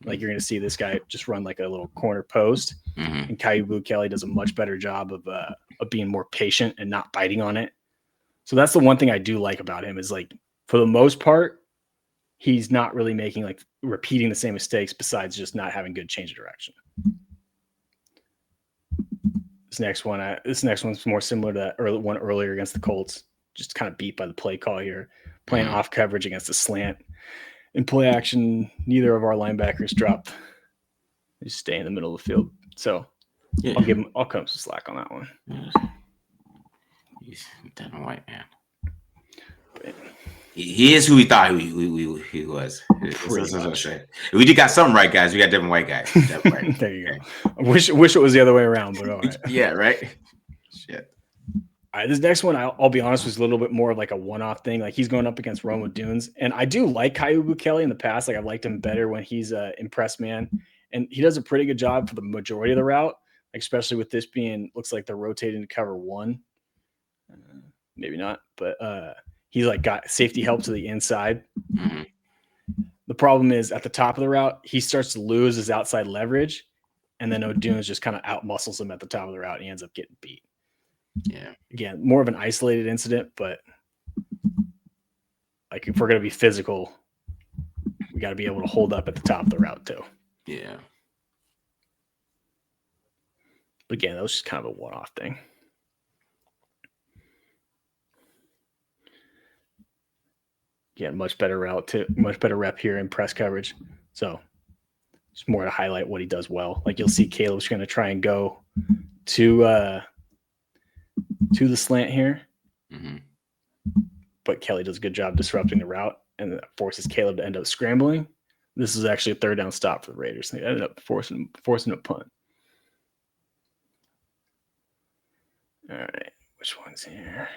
Like, you're going to see this guy just run, like, a little corner post, and Kyu Kelly does a much better job of being more patient and not biting on it. So that's the one thing I do like about him is, like, for the most part, he's not really making, like, repeating the same mistakes besides just not having good change of direction. This next one's more similar to that one earlier against the Colts. Just kind of beat by the play call here, playing off coverage against a slant. In play action, neither of our linebackers drop. They stay in the middle of the field. So yeah. I'll cut him some slack on that one. He's dead and white, man. But he is who we thought he was. We did got something right, guys. We got different white guys. White. There you go. I wish it was the other way around, but all right. Yeah, right. Shit. All right, this next one, I'll be honest, was a little bit more of like a one-off thing. Like he's going up against Roma Dunes, and I do like Kyu Kelly in the past. Like I've liked him better when he's impressed man, and he does a pretty good job for the majority of the route, especially with this being looks like they're rotating to cover 1. Maybe not, but he's like got safety help to the inside. The problem is at the top of the route, he starts to lose his outside leverage, and then O'Dunes just kind of out muscles him at the top of the route, and he ends up getting beat. Yeah. Again, more of an isolated incident, but like if we're going to be physical, we got to be able to hold up at the top of the route too. Yeah. But again, that was just kind of a one-off thing. Again, much better rep here in press coverage. So it's more to highlight what he does well. Like you'll see Caleb's going to try and go to the slant here. Mm-hmm. But Kelly does a good job disrupting the route, and that forces Caleb to end up scrambling. This is actually a third down stop for the Raiders. They ended up forcing a punt. All right, which one's here?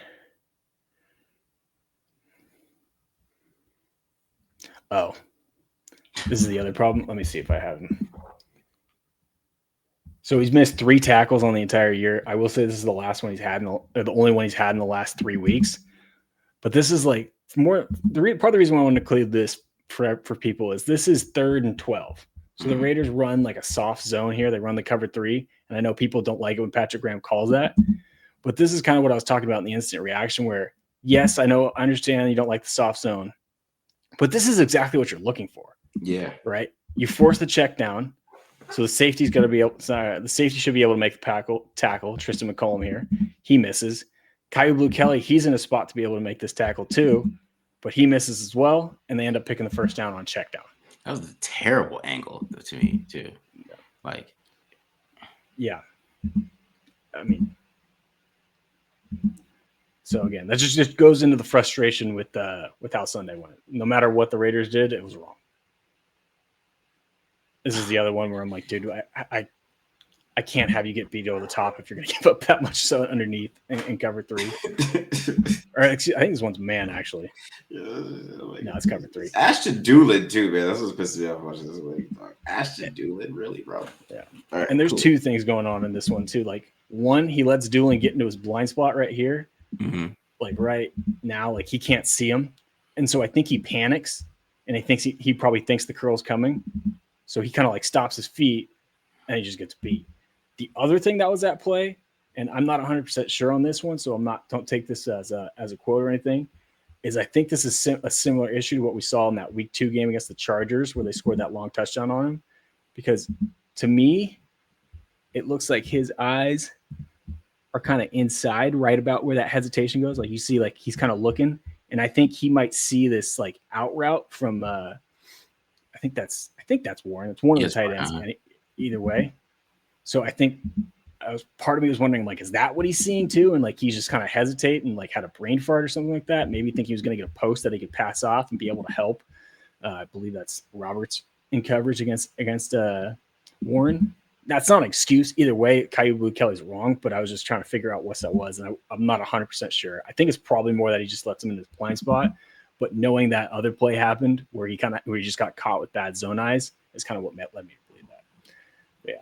Oh, this is the other problem. Let me see if I have him. So he's missed 3 tackles on the entire year. I will say this is the last one he's had, or the only one he's had in the last 3 weeks. But this is like more. Part of the reason why I want to include this for people is this is 3rd and 12. So the Raiders run like a soft zone here. They run the cover 3, and I know people don't like it when Patrick Graham calls that. But this is kind of what I was talking about in the instant reaction. Where yes, I understand you don't like the soft zone. But this is exactly what you're looking for. Yeah. Right? You force the check down. So the safety's going to be able. The safety should be able to make the tackle. Tristan McCollum here. He misses. Kyu Kelly, he's in a spot to be able to make this tackle too, but he misses as well, and they end up picking the first down on check down. That was a terrible angle to me too. Like, yeah. I mean, so again, that just goes into the frustration with how Sunday went. No matter what the Raiders did, it was wrong. This is the other one where I'm like, dude, I can't have you get beat over the top if you're going to give up that much so underneath in cover 3. Or excuse, I think this one's man, actually. No, it's cover 3. Ashton Doolin, too, man. That's what's pissing me off watching this way. Ashton Doolin, really, bro. Yeah. Right, and there's 2 things going on in this one, too. Like, one, he lets Doolin get into his blind spot right here. Mm-hmm. Like, right now, like, he can't see him. And so I think he panics, and he thinks he probably thinks the curl's coming. So he kind of, like, stops his feet, and he just gets beat. The other thing that was at play, and I'm not 100% sure on this one, so don't take this as a quote or anything, is I think this is a similar issue to what we saw in that week 2 game against the Chargers where they scored that long touchdown on him. Because to me, it looks like his eyes are kind of inside right about where that hesitation goes. Like you see, like he's kind of looking, and I think he might see this like out route from I think that's Warren. It's one of the tight ends either way. So I think part of me was wondering, like, is that what he's seeing too? And like he's just kind of hesitate and like had a brain fart or something like that. Maybe think he was going to get a post that he could pass off and be able to help. I believe that's Roberts in coverage against Warren. That's not an excuse either way. Kyu Kelly's wrong, but I was just trying to figure out what that was, and I'm not 100% sure. I think it's probably more that he just lets him in his blind spot. But knowing that other play happened where he just got caught with bad zone eyes is kind of what led me to believe that. But yeah.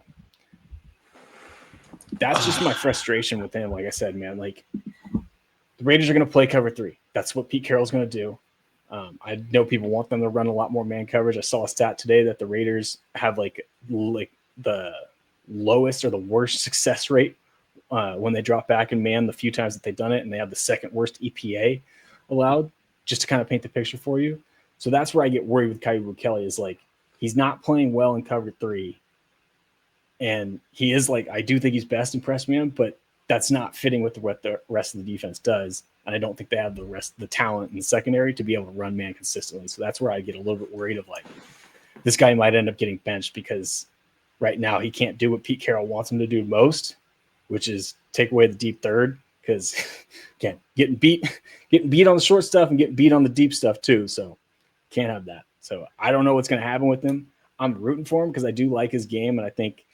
That's just my frustration with him. Like I said, man, like the Raiders are going to play cover 3. That's what Pete Carroll's going to do. I know people want them to run a lot more man coverage. I saw a stat today that the Raiders have like the lowest or the worst success rate when they drop back in man the few times that they've done it, and they have the second worst EPA allowed, just to kind of paint the picture for you. So that's where I get worried with Kyu Kelly is like he's not playing well in cover 3. And he is like, I do think he's best in press man, but that's not fitting with what the rest of the defense does. And I don't think they have the talent in the secondary to be able to run man consistently. So that's where I get a little bit worried of like, this guy might end up getting benched because right now he can't do what Pete Carroll wants him to do most, which is take away the deep third. Because again, getting beat on the short stuff and getting beat on the deep stuff too. So can't have that. So I don't know what's going to happen with him. I'm rooting for him because I do like his game, and I think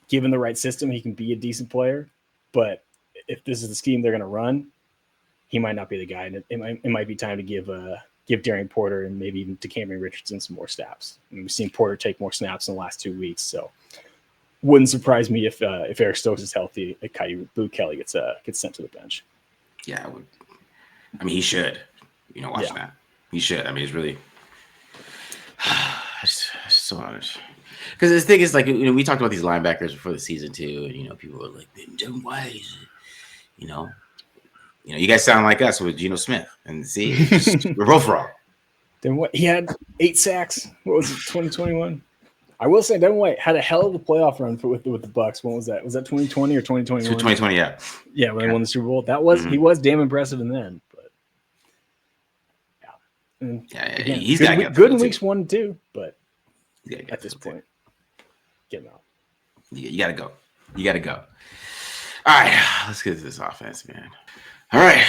given the right system, he can be a decent player. But if this is the scheme they're going to run, he might not be the guy. And it might be time to give Darian Porter and maybe even to Cameron Richardson some more snaps. And we've seen Porter take more snaps in the last 2 weeks. So wouldn't surprise me if Eric Stokes is healthy, Kyu Kelly gets sent to the bench. Yeah, I would. I mean, he should. Watch that. He should. I mean, it's really. I just so honest. Because the thing is, like, we talked about these linebackers before the season too, and people were like, "Devin White," you guys sound like us with Geno Smith, and see, we're both wrong. Then what? He had 8 sacks. What was it? 2021. I will say Devin White had a hell of a playoff run with the Bucks. When was that? Was that 2020 or 2021? 2020, yeah. Yeah, when they won the Super Bowl. That was he was damn impressive in then. But yeah, and again, he's good in weeks 1 and 2, but at this point, get him out. You gotta go. You gotta go. All right, let's get to this offense, man. All right,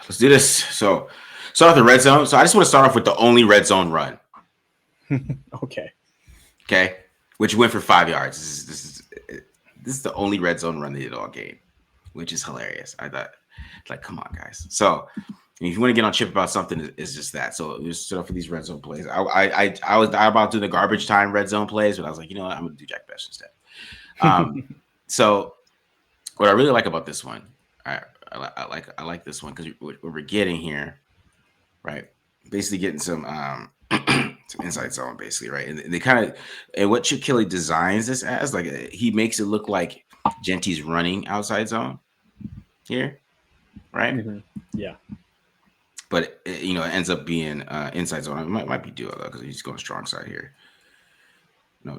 let's do this. So, start off the red zone. So, I just want to start off with the only red zone run. Okay, which went for 5 yards. This is the only red zone run they did all game, which is hilarious. I thought, like, come on, guys. So, if you want to get on chip about something, it's just that. So, just start off with these red zone plays. I was about to do the garbage time red zone plays, but I was like, you know what, I'm gonna do Jack Bech instead. So, what I really like about this one, I like this one because what we're getting here, right? Basically, getting some some inside zone, basically, right? And they kind of, and what Kyu Kelly designs this as, like, he makes it look like Genty's running outside zone here, right? Mm-hmm. Yeah. But it ends up being inside zone. It might be duo though, because he's going strong side here. No,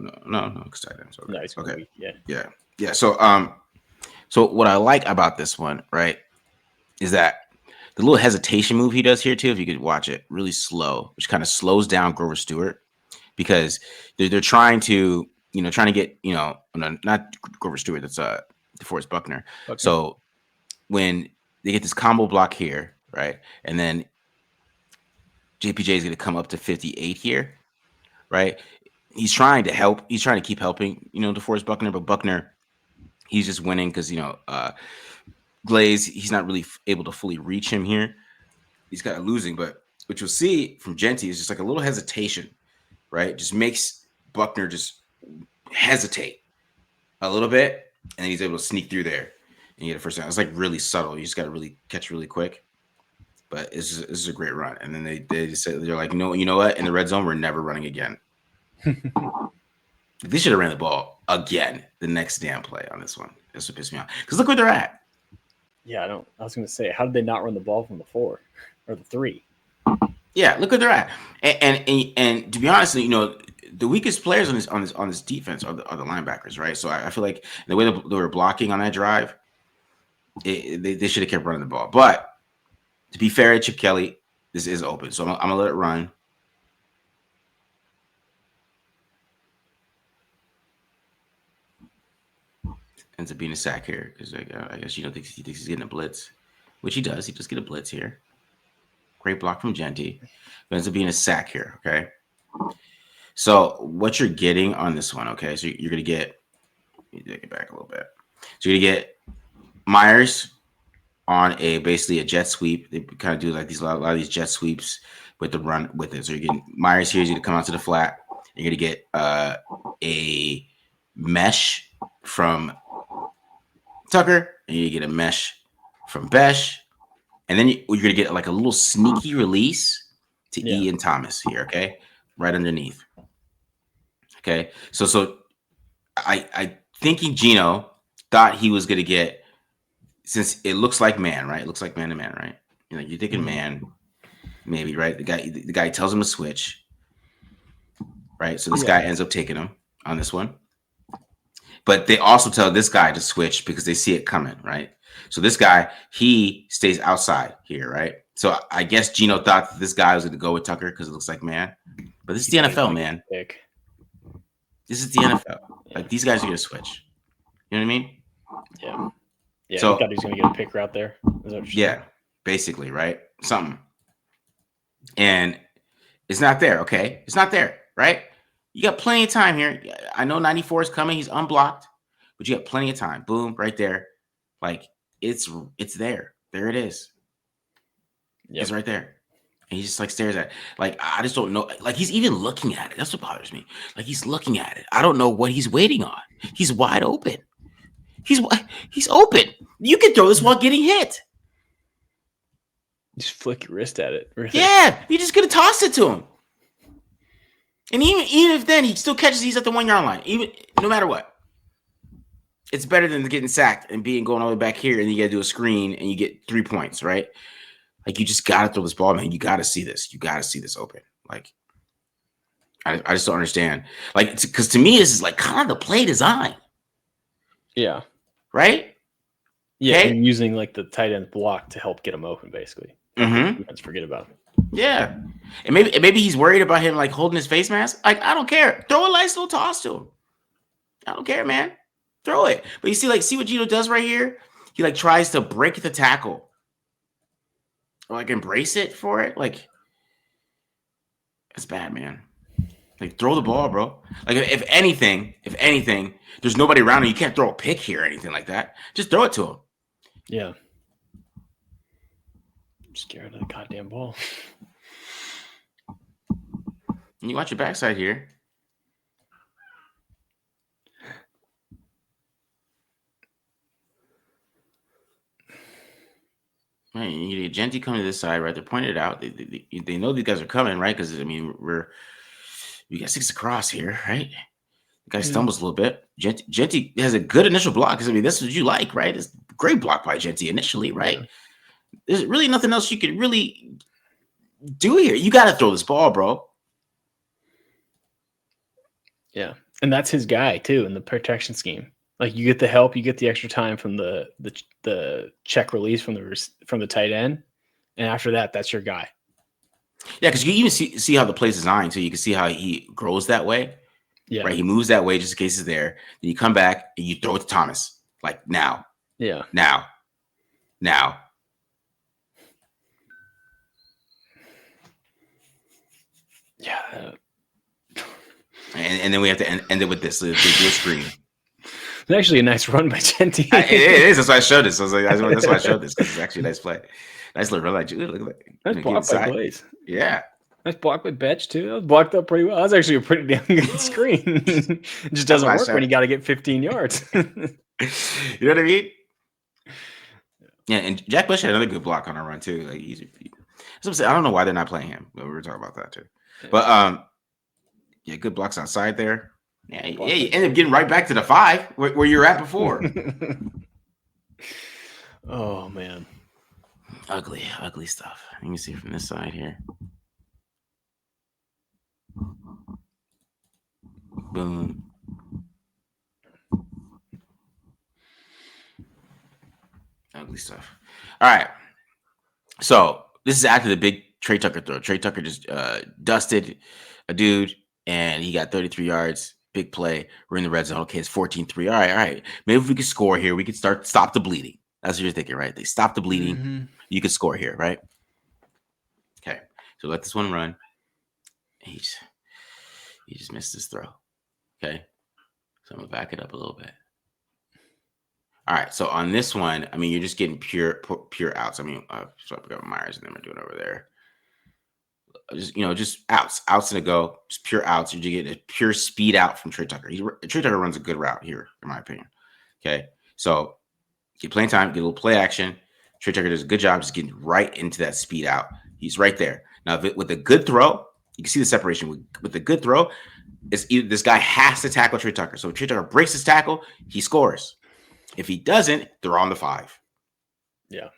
side end. So no, okay. Yeah. So what I like about this one, right, is that the little hesitation move he does here too, if you could watch it, really slow, which kind of slows down Grover Stewart, because they're trying to get, not Grover Stewart, that's DeForest Buckner. So when they get this combo block here, right, and then JPJ is going to come up to 58 here, right? He's trying to help. He's trying to keep helping, DeForest Buckner, but Buckner, he's just winning because, Glaze, he's not really able to fully reach him here. He's kind of losing, but what you'll see from Genty is just like a little hesitation, right? Just makes Buckner just hesitate a little bit, and then he's able to sneak through there and get a first down. It's like really subtle. You just got to really catch really quick. But this is a great run. And then they just say, they're like, no, you know what? In the red zone, we're never running again. They should have ran the ball again the next damn play on this one. That's what pissed me off. Because look where they're at. Yeah, I was going to say, how did they not run the ball from the 4 or the 3? Yeah, look where they're at. And to be honest, the weakest players on this defense are the linebackers, right? So I feel like the way they were blocking on that drive, they should have kept running the ball. But to be fair to Kyu Kelly, this is open, so I'm gonna let it run. Ends up being a sack here because I guess he thinks he's getting a blitz, which he does. He does get a blitz here. Great block from Genty. Ends up being a sack here. Okay. So what you're getting on this one, okay? So you're gonna get. Let me take it back a little bit. So you're gonna get Myers on basically a jet sweep. They kind of do like a lot of these jet sweeps with the run with it. So you're getting Myers here. He's gonna come out to the flat. You're gonna get a mesh from Tucker, and you get a mesh from Bech, and then you're gonna get like a little sneaky release to Ian Thomas here, okay, right underneath. Okay, so I thinking Gino thought he was gonna get, since it looks like man, right? It looks like man to man, right? You're thinking man, maybe, right? The guy tells him to switch, right? So this guy ends up taking him on this one. But they also tell this guy to switch because they see it coming, right? So this guy, he stays outside here, right? So I guess Gino thought that this guy was going to go with Tucker because it looks like man. But this is the NFL, man. This is the NFL. Like, these guys are going to switch. You know what I mean? Yeah. Yeah, so, he thought he was going to get a pick route there. Yeah, basically, right? Something. And it's not there, okay? It's not there, right? You got plenty of time here. I know 94 is coming. He's unblocked, but you got plenty of time. Boom, right there. Like, it's there. There it is. Yep. It's right there. And he just like stares at it. Like, I just don't know. Like, he's even looking at it. That's what bothers me. Like, he's looking at it. I don't know what he's waiting on. He's wide open. He's open. You can throw this while getting hit. Just flick your wrist at it. Really. Yeah, you're just gonna toss it to him. And even if then he still catches, he's at the 1 yard line. Even no matter what, it's better than getting sacked and going all the way back here, and you got to do a screen and you get 3 points, right? Like, you just got to throw this ball, man. You got to see this. You got to see this open. Like, I just don't understand. Like, because to me, this is like kind of the play design. Yeah. Right? Yeah, Okay. and using like the tight end block to help get him open, basically. Let's forget about him. Yeah. And maybe he's worried about him like holding his face mask. Like, I don't care. Throw a nice little toss to him. I don't care, man. Throw it. But you see what Gino does right here? He like tries to break the tackle. Or like embrace it for it. Like, it's bad, man. Like, throw the ball, bro. Like, if anything, there's nobody around him. You can't throw a pick here or anything like that. Just throw it to him. Yeah. I'm scared of the goddamn ball. And you watch your backside here. Right, you get Genty coming to this side, right? They're pointed out. They know these guys are coming, right? Because I mean, we got 6 across here, right? The guy stumbles a little bit. Genty has a good initial block. Because I mean, that's what you like, right? It's a great block by Genty initially, right? Yeah. There's really nothing else you can really do here. You got to throw this ball, bro. Yeah, and that's his guy too in the protection scheme. Like, you get the help, you get the extra time from the check release from the tight end, and after that, that's your guy. Yeah, because you even see how the play's designed, so you can see how he grows that way. Yeah, right. He moves that way just in case it's there. Then you come back and you throw it to Thomas, like now. Yeah, now. Yeah. And then we have to end it with this. They do a screen. It's actually a nice run by Genty. It is. That's why I showed this. I was like, that's why I showed this, because it's actually a nice play. Nice little run. Like, look at that. Nice block by Blaze. Yeah. Nice block by Bech too. That was blocked up pretty well. That was actually a pretty damn good screen. It just doesn't work when you got to get 15 yards. You know what I mean? Yeah, and Jack Bush had another good block on our run too. Like, I don't know why they're not playing him, but we were talking about that too. But yeah, good blocks outside there. Yeah, you end up getting right back to the 5 where you were at before. Oh man, ugly stuff. You can see from this side here. Boom. Ugly stuff. All right. So this is after the big Trey Tucker throw. Trey Tucker just dusted a dude, and he got 33 yards. Big play. We're in the red zone. Okay, it's 14-3. All right. Maybe if we could score here, we could stop the bleeding. That's what you're thinking, right? They stop the bleeding. Mm-hmm. You could score here, right? Okay. So let this one run. He just missed his throw. Okay. So I'm going to back it up a little bit. All right. So on this one, I mean, you're just getting pure outs. I mean, so we got Myers and them are doing over there. Just outs in a go, just pure outs. You get a pure speed out from Trey Tucker. Trey Tucker runs a good route here, in my opinion. Okay, so get playing time, get a little play action. Trey Tucker does a good job just getting right into that speed out. He's right there. Now, with a good throw, you can see the separation. With the good throw, this guy has to tackle Trey Tucker. So if Trey Tucker breaks his tackle, he scores. If he doesn't, they're on the 5. Yeah.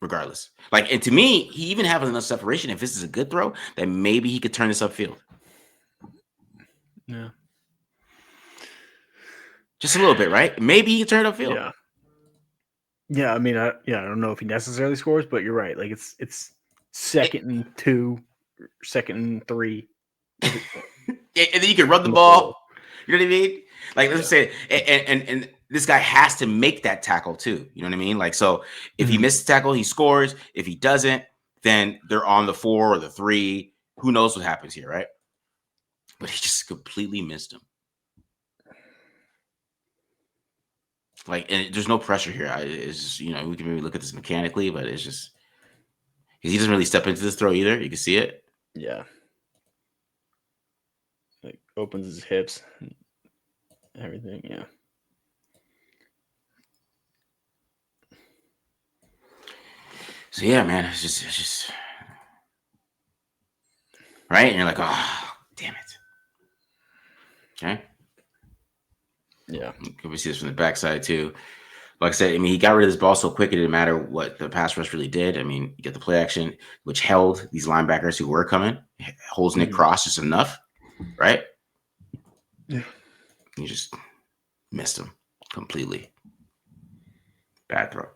Regardless. And to me, he even has enough separation. If this is a good throw, that maybe he could turn this upfield. Yeah. Just a little bit, right? Maybe he could turn it upfield. Yeah. Yeah, I mean, I don't know if he necessarily scores, but you're right. Like, it's 2nd and 2, 2nd and 3. And then you can run the ball. You know what I mean? Let's say, and this guy has to make that tackle too. You know what I mean? So if he misses the tackle, he scores. If he doesn't, then they're on the 4 or the 3. Who knows what happens here, right? But he just completely missed him. And there's no pressure here. It's just, we can maybe look at this mechanically, but it's just because he doesn't really step into this throw either. You can see it. Yeah. Opens his hips and everything. Yeah. So yeah, man, it's just right. And you're like, oh, damn it. Okay. Yeah. We see this from the backside too. Like I said, I mean, he got rid of this ball so quick it didn't matter what the pass rush really did. I mean, you get the play action, which held these linebackers who were coming, holds Nick Cross just enough. right? Yeah. You just missed him completely. Bad throw.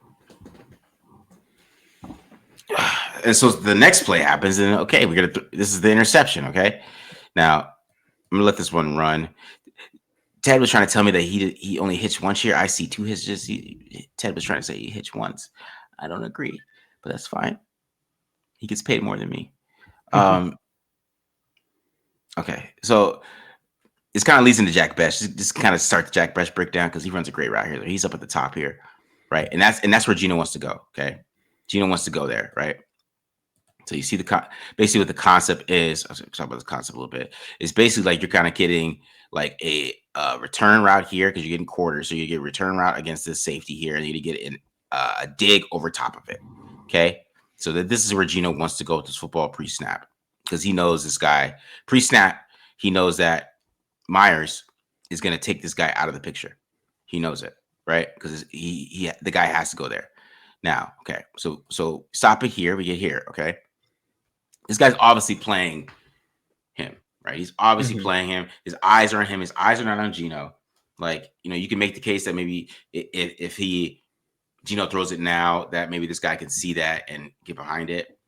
And so the next play happens, and okay, this is the interception. Okay, now I'm gonna let this one run. Ted was trying to tell me that he only hitched once here. I see two hitches. Ted was trying to say he hitched once. I don't agree, but that's fine. He gets paid more than me. Okay, so this kind of leads into Jack Bech. Just kind of start the Jack Bech breakdown because he runs a great route here. He's up at the top here, right? And that's where Gino wants to go. Okay, Gino wants to go there, right? So you see basically what the concept is. I'll talk about the concept a little bit. It's basically like you're kind of getting like a return route here because you're getting quarters. So you get a return route against this safety here, and you get a dig over top of it. Okay, so this is where Gino wants to go with this football pre-snap because he knows this guy pre-snap. He knows that Myers is going to take this guy out of the picture. He knows it, right? Because the guy has to go there. Now, okay, so stop it here. We get here, okay? This guy's obviously playing him, right? He's obviously playing him. His eyes are on him. His eyes are not on Gino. Like, you can make the case that maybe if Gino throws it now, that maybe this guy can see that and get behind it.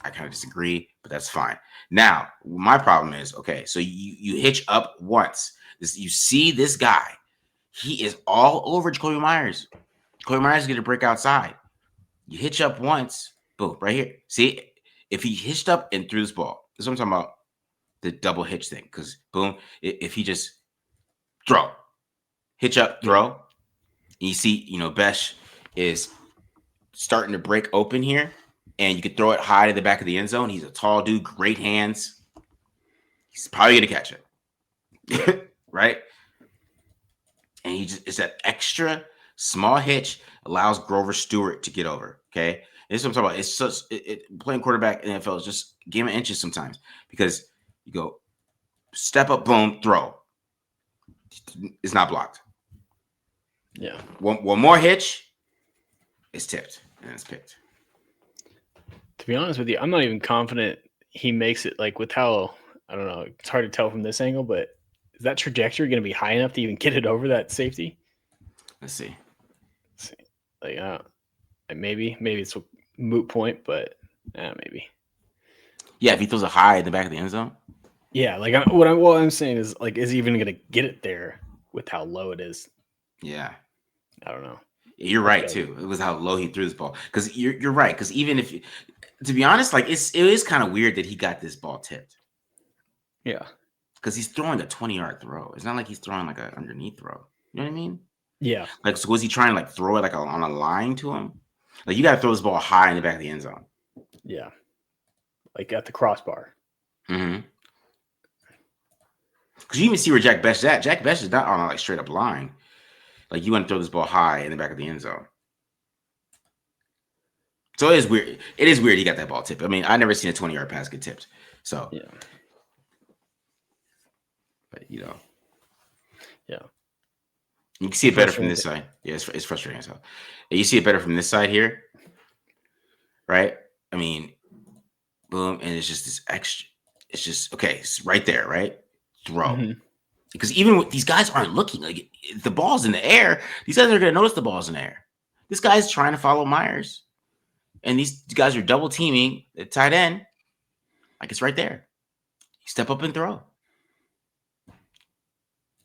I kind of disagree, but that's fine. Now, my problem is, okay, so you hitch up once. You see this guy. He is all over Jacoby Myers. Jacoby Myers is going to break outside. You hitch up once, boom, right here. See, if he hitched up and threw this ball, this is what I'm talking about, the double hitch thing. Because, boom, if he just throw, hitch up, throw, and you see, Bech is starting to break open here, and you could throw it high to the back of the end zone. He's a tall dude, great hands. He's probably going to catch it, right? And it's that extra small hitch allows Grover Stewart to get over, okay? This is what I'm talking about. It's such playing quarterback in the NFL is just game of inches sometimes because you go step up, boom, throw. It's not blocked. Yeah. One more hitch, it's tipped and it's picked. To be honest with you, I'm not even confident he makes it. Like with how I don't know, it's hard to tell from this angle, but is that trajectory going to be high enough to even get it over that safety? Let's see. Like maybe it's a moot point, but maybe. Yeah, if he throws a high in the back of the end zone. Yeah, like what I'm saying is like, is he even going to get it there with how low it is? Yeah, I don't know. You're right too. It was how low he threw this ball. Because you're right. Because even if, to be honest, like it is kind of weird that he got this ball tipped. Yeah. Because he's throwing a 20-yard throw. It's not like he's throwing like an underneath throw. You know what I mean? Yeah. Like, so was he trying to like throw it like on a line to him? Like you got to throw this ball high in the back of the end zone. Yeah. Like at the crossbar. Mm-hmm. Because you even see where Jack Bech is at. Jack Bech is not on a like straight up line. Like you want to throw this ball high in the back of the end zone. So it is weird. It is weird he got that ball tipped. I mean, I never seen a 20-yard pass get tipped. So yeah. But yeah. You can see it better from this side. Yeah, it's frustrating as hell. You see it better from this side here, right? I mean, boom, and it's just this extra. It's just okay. It's right there, right? Throw. Mm-hmm. Because even with, these guys aren't looking. Like the ball's in the air. These guys are going to notice the ball's in the air. This guy's trying to follow Myers, and these guys are double teaming the tight end. Like it's right there. You step up and throw.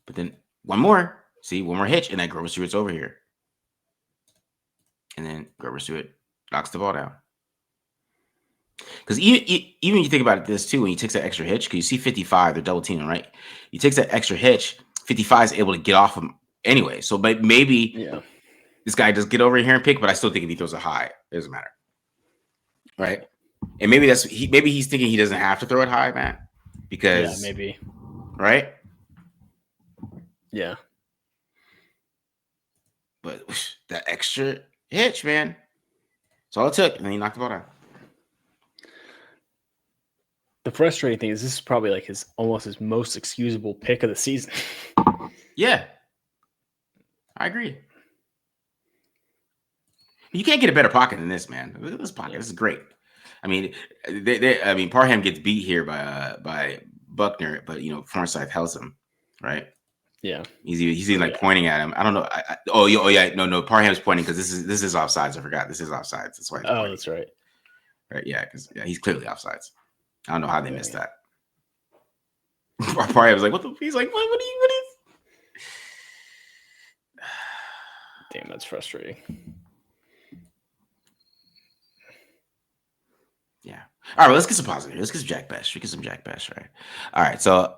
But then one more hitch, and then Grover Stewart's over here. And then Grover Stewart knocks the ball down. Because even you think about this too, when he takes that extra hitch, because you see 55, they're double teaming, right? He takes that extra hitch, 55 is able to get off him anyway. So maybe this guy does get over here and pick, but I still think if he throws a high, it doesn't matter. Right? And maybe maybe he's thinking he doesn't have to throw it high, Matt. Because maybe. Right? Yeah. But that extra hitch, man. That's all it took. And then he knocked the ball down. The frustrating thing is this is probably like almost his most excusable pick of the season. Yeah. I agree. You can't get a better pocket than this, man. Look at this pocket. This is great. I mean, Parham gets beat here by Buckner, but Forsythe helps him, right? Yeah, he's even like pointing at him. I don't know. Oh yeah, no. Parham's pointing because this is offsides. I forgot this is offsides. That's why. He's pointing. That's right. Right, yeah, because he's clearly offsides. I don't know how they missed that. Parham was like, "What the?" He's like, "What is?" Damn, that's frustrating. Yeah. All right, well, let's get some positive. Let's get some Jack Bech. We get some Jack Bech, right? All right, so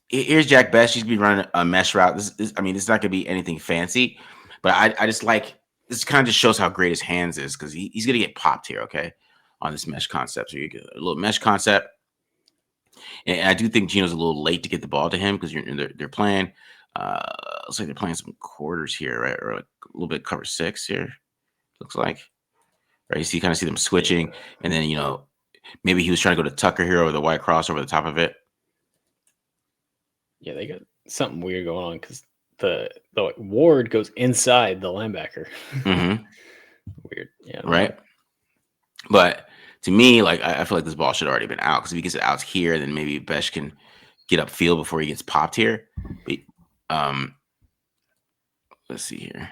here's Jack Bech. He's gonna be running a mesh route. It's not gonna be anything fancy, but I just like this. Kind of just shows how great his hands is because he's gonna get popped here, okay, on this mesh concept. So you get a little mesh concept, and I do think Gino's a little late to get the ball to him because they're playing. Looks like they're playing some quarters here, right, or like a little bit cover 6 here. Looks like. Right, you kind of see them switching, and then maybe he was trying to go to Tucker here over the white cross over the top of it. Yeah, they got something weird going on because the Ward goes inside the linebacker. Mm-hmm. Weird, yeah. Right, but to me, like I feel like this ball should have already been out because if he gets it out here, then maybe Bech can get upfield before he gets popped here. But let's see here.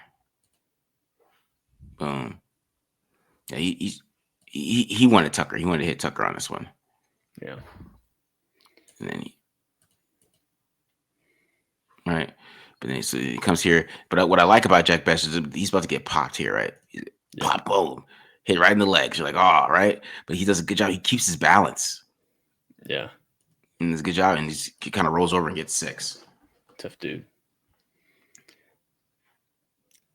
Boom. Yeah, he wanted Tucker. He wanted to hit Tucker on this one. Yeah. And then right. But then so he comes here. But what I like about Jack Bech is he's about to get popped here, right? Pop, boom, hit right in the legs. You're like, oh, right. But he does a good job. He keeps his balance. Yeah. And it's a good job. And he kind of rolls over and gets 6. Tough dude.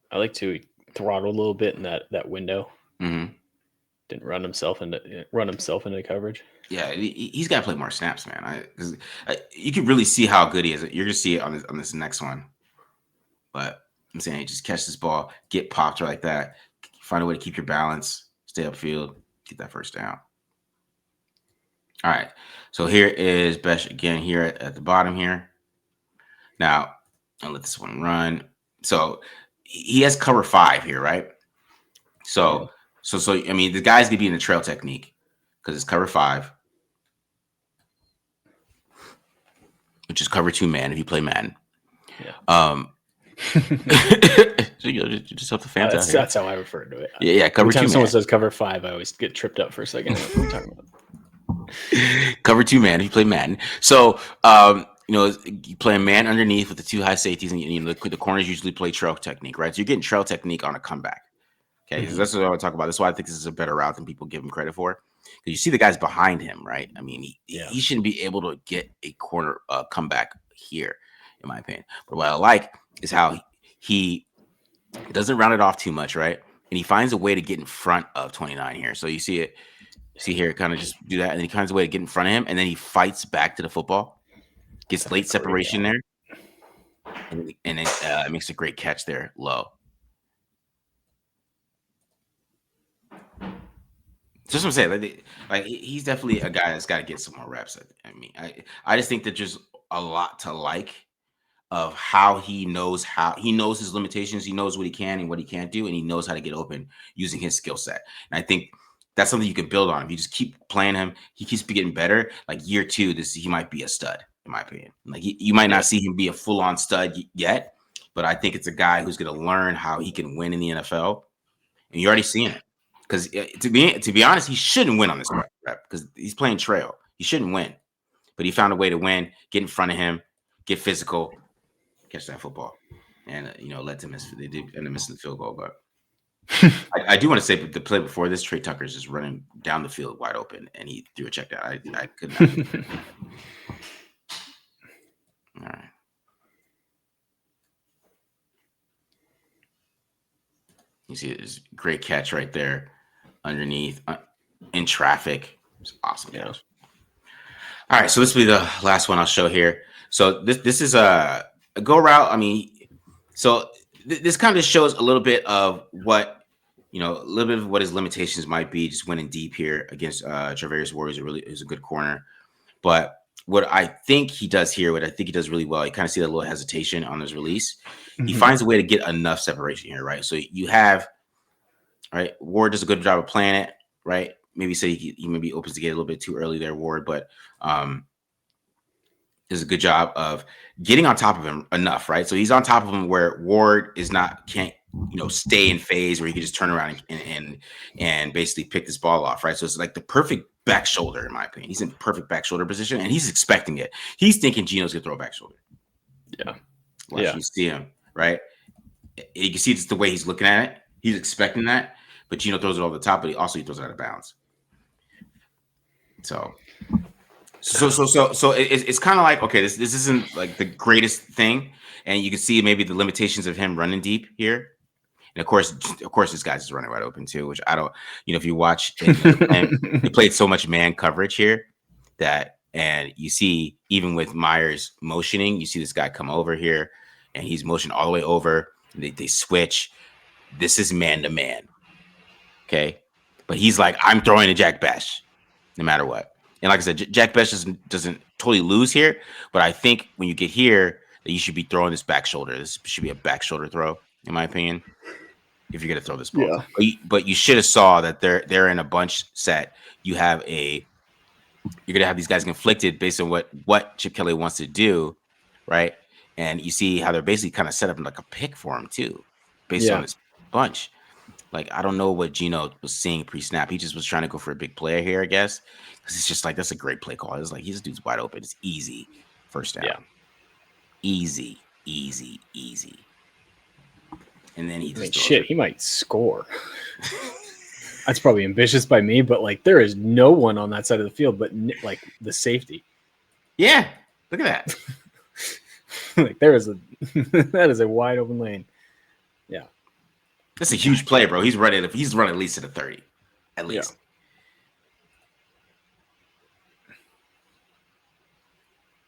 I like to throttle a little bit in that window. Mm-hmm. Didn't run himself into coverage. Yeah, he's got to play more snaps, man. You can really see how good he is. You're gonna see it on this next one. But I'm saying, just catch this ball, get popped like that, find a way to keep your balance, stay upfield, get that first down. All right, so here is Bech again here at the bottom here. Now I'll let this one run. So he has cover 5 here, right? So I mean, the guy's gonna be in the trail technique because it's cover 5. Which is cover 2 man if you play Madden. Yeah. So you just help the fans out. That's how I refer to it. Yeah, cover 2 man. Someone says cover 5, I always get tripped up for a second. What are you talking about? Cover 2 man if you play Madden. So you play a man underneath with the 2 high safeties, and the corners usually play trail technique, right? So you're getting trail technique on a comeback. Okay, so that's what I want to talk about. That's why I think this is a better route than people give him credit for. Because you see the guys behind him, right? I mean, he shouldn't be able to get a corner comeback here, in my opinion. But what I like is how he doesn't round it off too much, right? And he finds a way to get in front of 29 here. So you see it. See here, kind of just do that, and then he finds a way to get in front of him, and then he fights back to the football, gets late separation there, and it makes a great catch there, low. Just what I'm saying, like he's definitely a guy that's got to get some more reps. I mean, I just think that there's a lot to like of how he knows his limitations. He knows what he can and what he can't do, and he knows how to get open using his skill set. And I think that's something you can build on. If you just keep playing him, he keeps getting better. Like year 2, he might be a stud, in my opinion. Like you might not see him be a full-on stud yet, but I think it's a guy who's going to learn how he can win in the NFL, and you're already seeing it. Because to be honest, he shouldn't win on this rep because he's playing trail. He shouldn't win, but he found a way to win. Get in front of him, get physical, catch that football, and led to miss. They did end up missing the field goal, but I do want to say the play before this, Trey Tucker's just running down the field wide open, and he threw a check down. I could not. All right. You see this great catch right there underneath in traffic. It's awesome catch. All right, so this will be the last one I'll show here. So this is a go route. I mean, so this kind of shows a little bit of what a little bit of what his limitations might be. Just winning deep here against Travarius Ward is a good corner. But what I think he does here, what I think he does really well, you kind of see that little hesitation on his release. Mm-hmm. He finds a way to get enough separation here, right? So you have, right, Ward does a good job of playing it, right? Maybe say he maybe opens the gate a little bit too early there, Ward, but does a good job of getting on top of him enough, right? So he's on top of him where Ward can't stay in phase where he can just turn around and basically pick this ball off, right? So it's like the perfect back shoulder, in my opinion. He's in perfect back shoulder position, and he's expecting it. He's thinking Geno's gonna throw a back shoulder. Yeah. You see him, right? You can see it's the way he's looking at it. He's expecting that, but Geno throws it over the top, but he throws it out of bounds. So it's kind of like, okay, this isn't like the greatest thing, and you can see maybe the limitations of him running deep here. And of course, this guy's just running wide open too, which I don't. If you watch, he played so much man coverage here and you see even with Myers motioning, you see this guy come over here, and he's motioned all the way over. They switch. This is man to man, okay, but he's like, I'm throwing to Jack Bech, no matter what. And like I said, Jack Bech doesn't totally lose here, but I think when you get here, that you should be throwing this back shoulder. This should be a back shoulder throw, in my opinion, if you're gonna throw this ball. Yeah. But you should have saw that they're in a bunch set. You're gonna have these guys conflicted based on what Chip Kelly wants to do, right? And you see how they're basically kind of set up like a pick for him too, based on this bunch. Like, I don't know what Geno was seeing pre-snap. He just was trying to go for a big player here, I guess. Because it's just like, that's a great play call. It's like, this dude's wide open. It's easy. First down. Yeah. Easy. And then he might score. That's probably ambitious by me, but like, there is no one on that side of the field but like the safety. Yeah. Look at that. Like, that is a wide open lane. Yeah. That's a huge play, bro. He's running at least at a 30. At least. Yeah.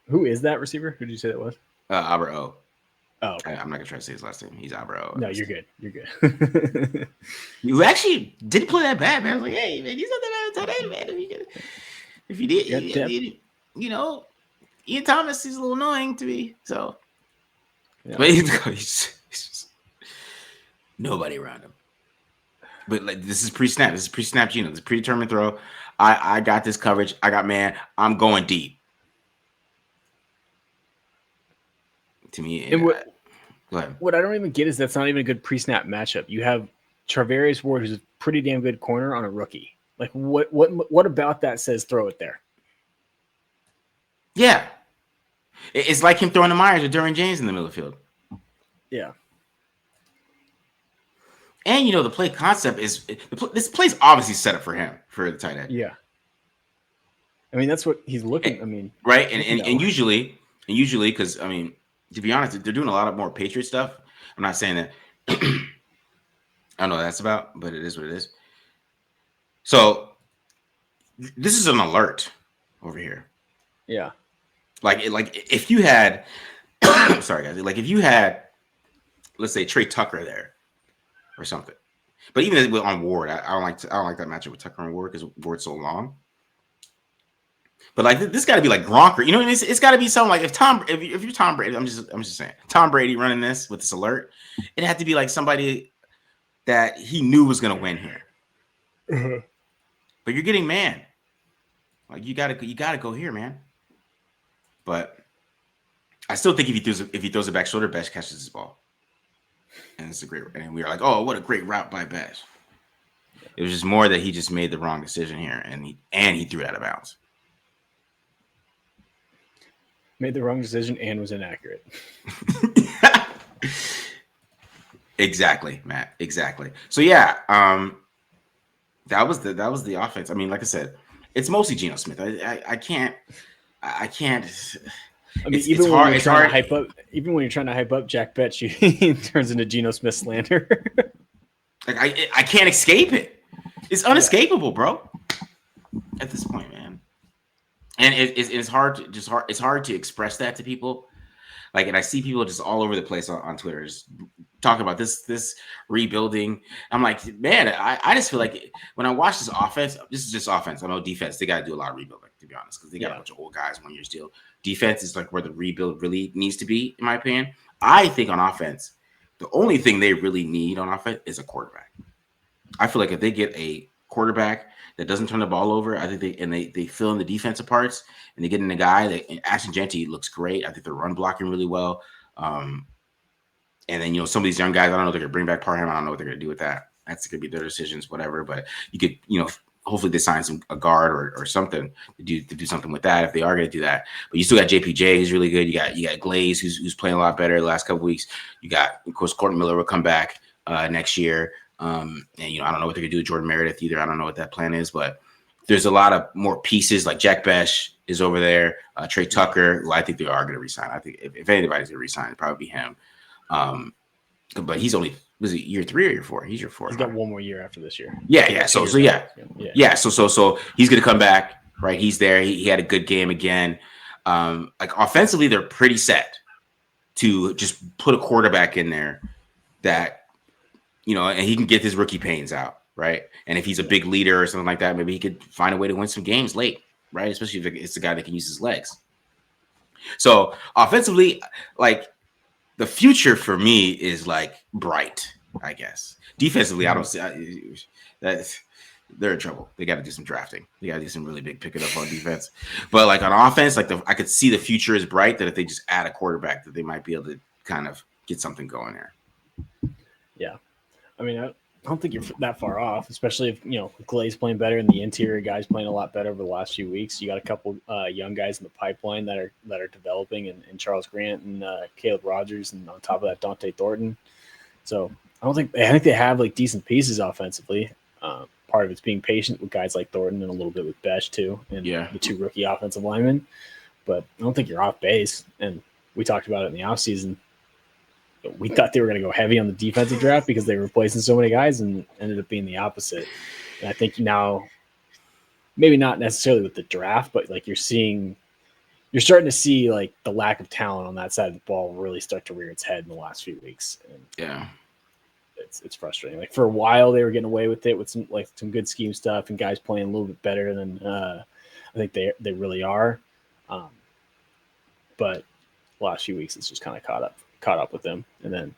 Who is that receiver? Who did you say that was? Albert O. Oh, okay. I'm not gonna try to say his last name. He's Albert O. No, you're good. You're good. You actually didn't play that bad, man. I was like, hey, man, he's not that bad at tight end, man. If you did, Ian Thomas, he's a little annoying to me. So, but he's nobody around him. But like, this is pre-snap. This is pre-snap Geno. This is predetermined throw. I got this coverage. I got man. I'm going deep. To me, and go ahead. What I don't even get is that's not even a good pre-snap matchup. You have Charvarius Ward, who's a pretty damn good corner, on a rookie. Like, what about that says throw it there? Yeah, it's like him throwing to Myers or Derwin James in the middle of the field. Yeah. And the play concept is this play's obviously set up for him, for the tight end. Yeah. I mean, that's what he's looking. I mean, right, and usually, because I mean, to be honest, they're doing a lot of more Patriot stuff. I'm not saying that. I don't know what that's about, but it is what it is. So this is an alert over here. Yeah. Like if you had, sorry guys, like if you had, let's say Trey Tucker there, or something. But even on Ward, I don't like that matchup with Tucker and Ward because Ward's so long. But like this got to be like Gronk, it's got to be something like if you're Tom Brady, I'm just saying Tom Brady running this with this alert, it had to be like somebody that he knew was gonna win here. Mm-hmm. But you're getting man, like you gotta go here, man. But I still think if he throws it back shoulder, Bech catches his ball. And it's and we were like, oh, what a great route by Bech. It was just more that he just made the wrong decision here, and he threw it out of bounds. Made the wrong decision and was inaccurate. Exactly, Matt. Exactly. So yeah, that was the offense. I mean, like I said, it's mostly Geno Smith. I can't. I mean, even when you're trying to hype up Jack Bech, he turns into Geno Smith slander. Like I can't escape it. It's unescapable, bro. At this point, man. And it's hard to express that to people. Like, and I see people just all over the place on Twitter just talking about this rebuilding. I'm like, man, I just feel like when I watch this offense, this is just offense. I know defense, they got to do a lot of rebuilding, to be honest, because they got a bunch of old guys, 1 year deal. Defense is like where the rebuild really needs to be, in my opinion. I think on offense, the only thing they really need on offense is a quarterback. I feel like if they get a quarterback that doesn't turn the ball over. I think they fill in the defensive parts, and they get in a guy that Ashton Genty looks great. I think they're run blocking really well. And then, some of these young guys, I don't know if they're going to bring back Parham. I don't know what they're going to do with that. That's going to be their decisions, whatever. But you could, hopefully they sign a guard or something to do something with that if they are going to do that. But you still got JPJ, who's really good. You got Glaze, who's playing a lot better the last couple of weeks. You got, of course, Courtney Miller will come back next year. And, I don't know what they're going to do with Jordan Meredith either. I don't know what that plan is. But there's a lot of more pieces, like Jack Bech is over there. Trey Tucker, who I think they are going to resign. I think if anybody's going to resign, it'd probably be him. But he's only, was it year 3 or year 4? He's year 4. He's got one more year after this year. Yeah. So he's gonna come back, right? He's there. He had a good game again. Like offensively, they're pretty set to just put a quarterback in there that, and he can get his rookie pains out, right? And if he's a big leader or something like that, maybe he could find a way to win some games late, right? Especially if it's the guy that can use his legs. So offensively, like, the future for me is like bright, I guess. Defensively, I don't see that they're in trouble. They got to do some drafting. They got to do some really big picking up on defense. But like on offense, like I could see the future is bright that if they just add a quarterback, that they might be able to kind of get something going there. Yeah, I mean, I don't think you're that far off, especially if Glaze playing better and the interior guys playing a lot better over the last few weeks. You got a couple young guys in the pipeline that are developing, and Charles Grant and Caleb Rogers, and on top of that, Dante Thornton. So I think they have like decent pieces offensively. Part of it's being patient with guys like Thornton and a little bit with Bech too, and the 2 rookie offensive linemen. But I don't think you're off base. And we talked about it in the offseason. We thought they were going to go heavy on the defensive draft because they were replacing so many guys, and ended up being the opposite. And I think now, maybe not necessarily with the draft, but like you're starting to see like the lack of talent on that side of the ball really start to rear its head in the last few weeks. And it's frustrating. Like for a while they were getting away with it with some good scheme stuff and guys playing a little bit better than I think they really are. But the last few weeks it's just kind of caught up with them. And then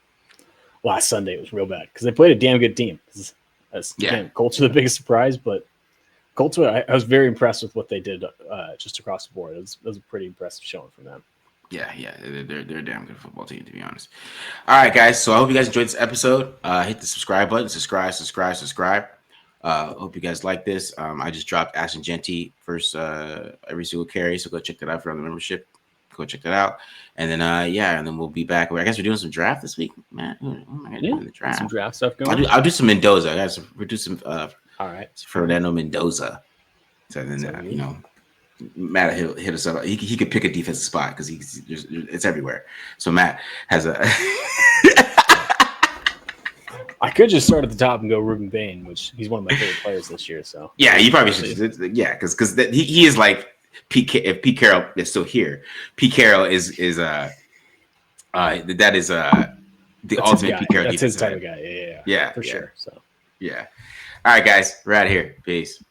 last Sunday it was real bad because they played a damn good team. Again, Colts were the biggest surprise, but Colts I was very impressed with what they did just across the board. It was a pretty impressive showing from them. Yeah, they're a damn good football team, to be honest. All right, guys. So I hope you guys enjoyed this episode. Hit the subscribe button. Subscribe. Hope you guys like this. I just dropped Ashton Genty first every single carry, so go check that out if you're on the membership. Go check that out. And then and then we'll be back. I guess we're doing some draft this week, man. Who am I gonna do in the draft? Some draft stuff going. I'll do some Mendoza. We'll do some all right. Fernando Mendoza. So then Matt hit us up. He could pick a defensive spot because it's everywhere. So Matt has a. I could just start at the top and go Ruben Bain, which he's one of my favorite players this year. So yeah, you probably should. Yeah, because he is like Pete. If Pete Carroll is still here, Pete Carroll is the ultimate Pete Carroll. That's his type of guy. Yeah, for sure. So yeah. All right, guys, we're out of here. Peace.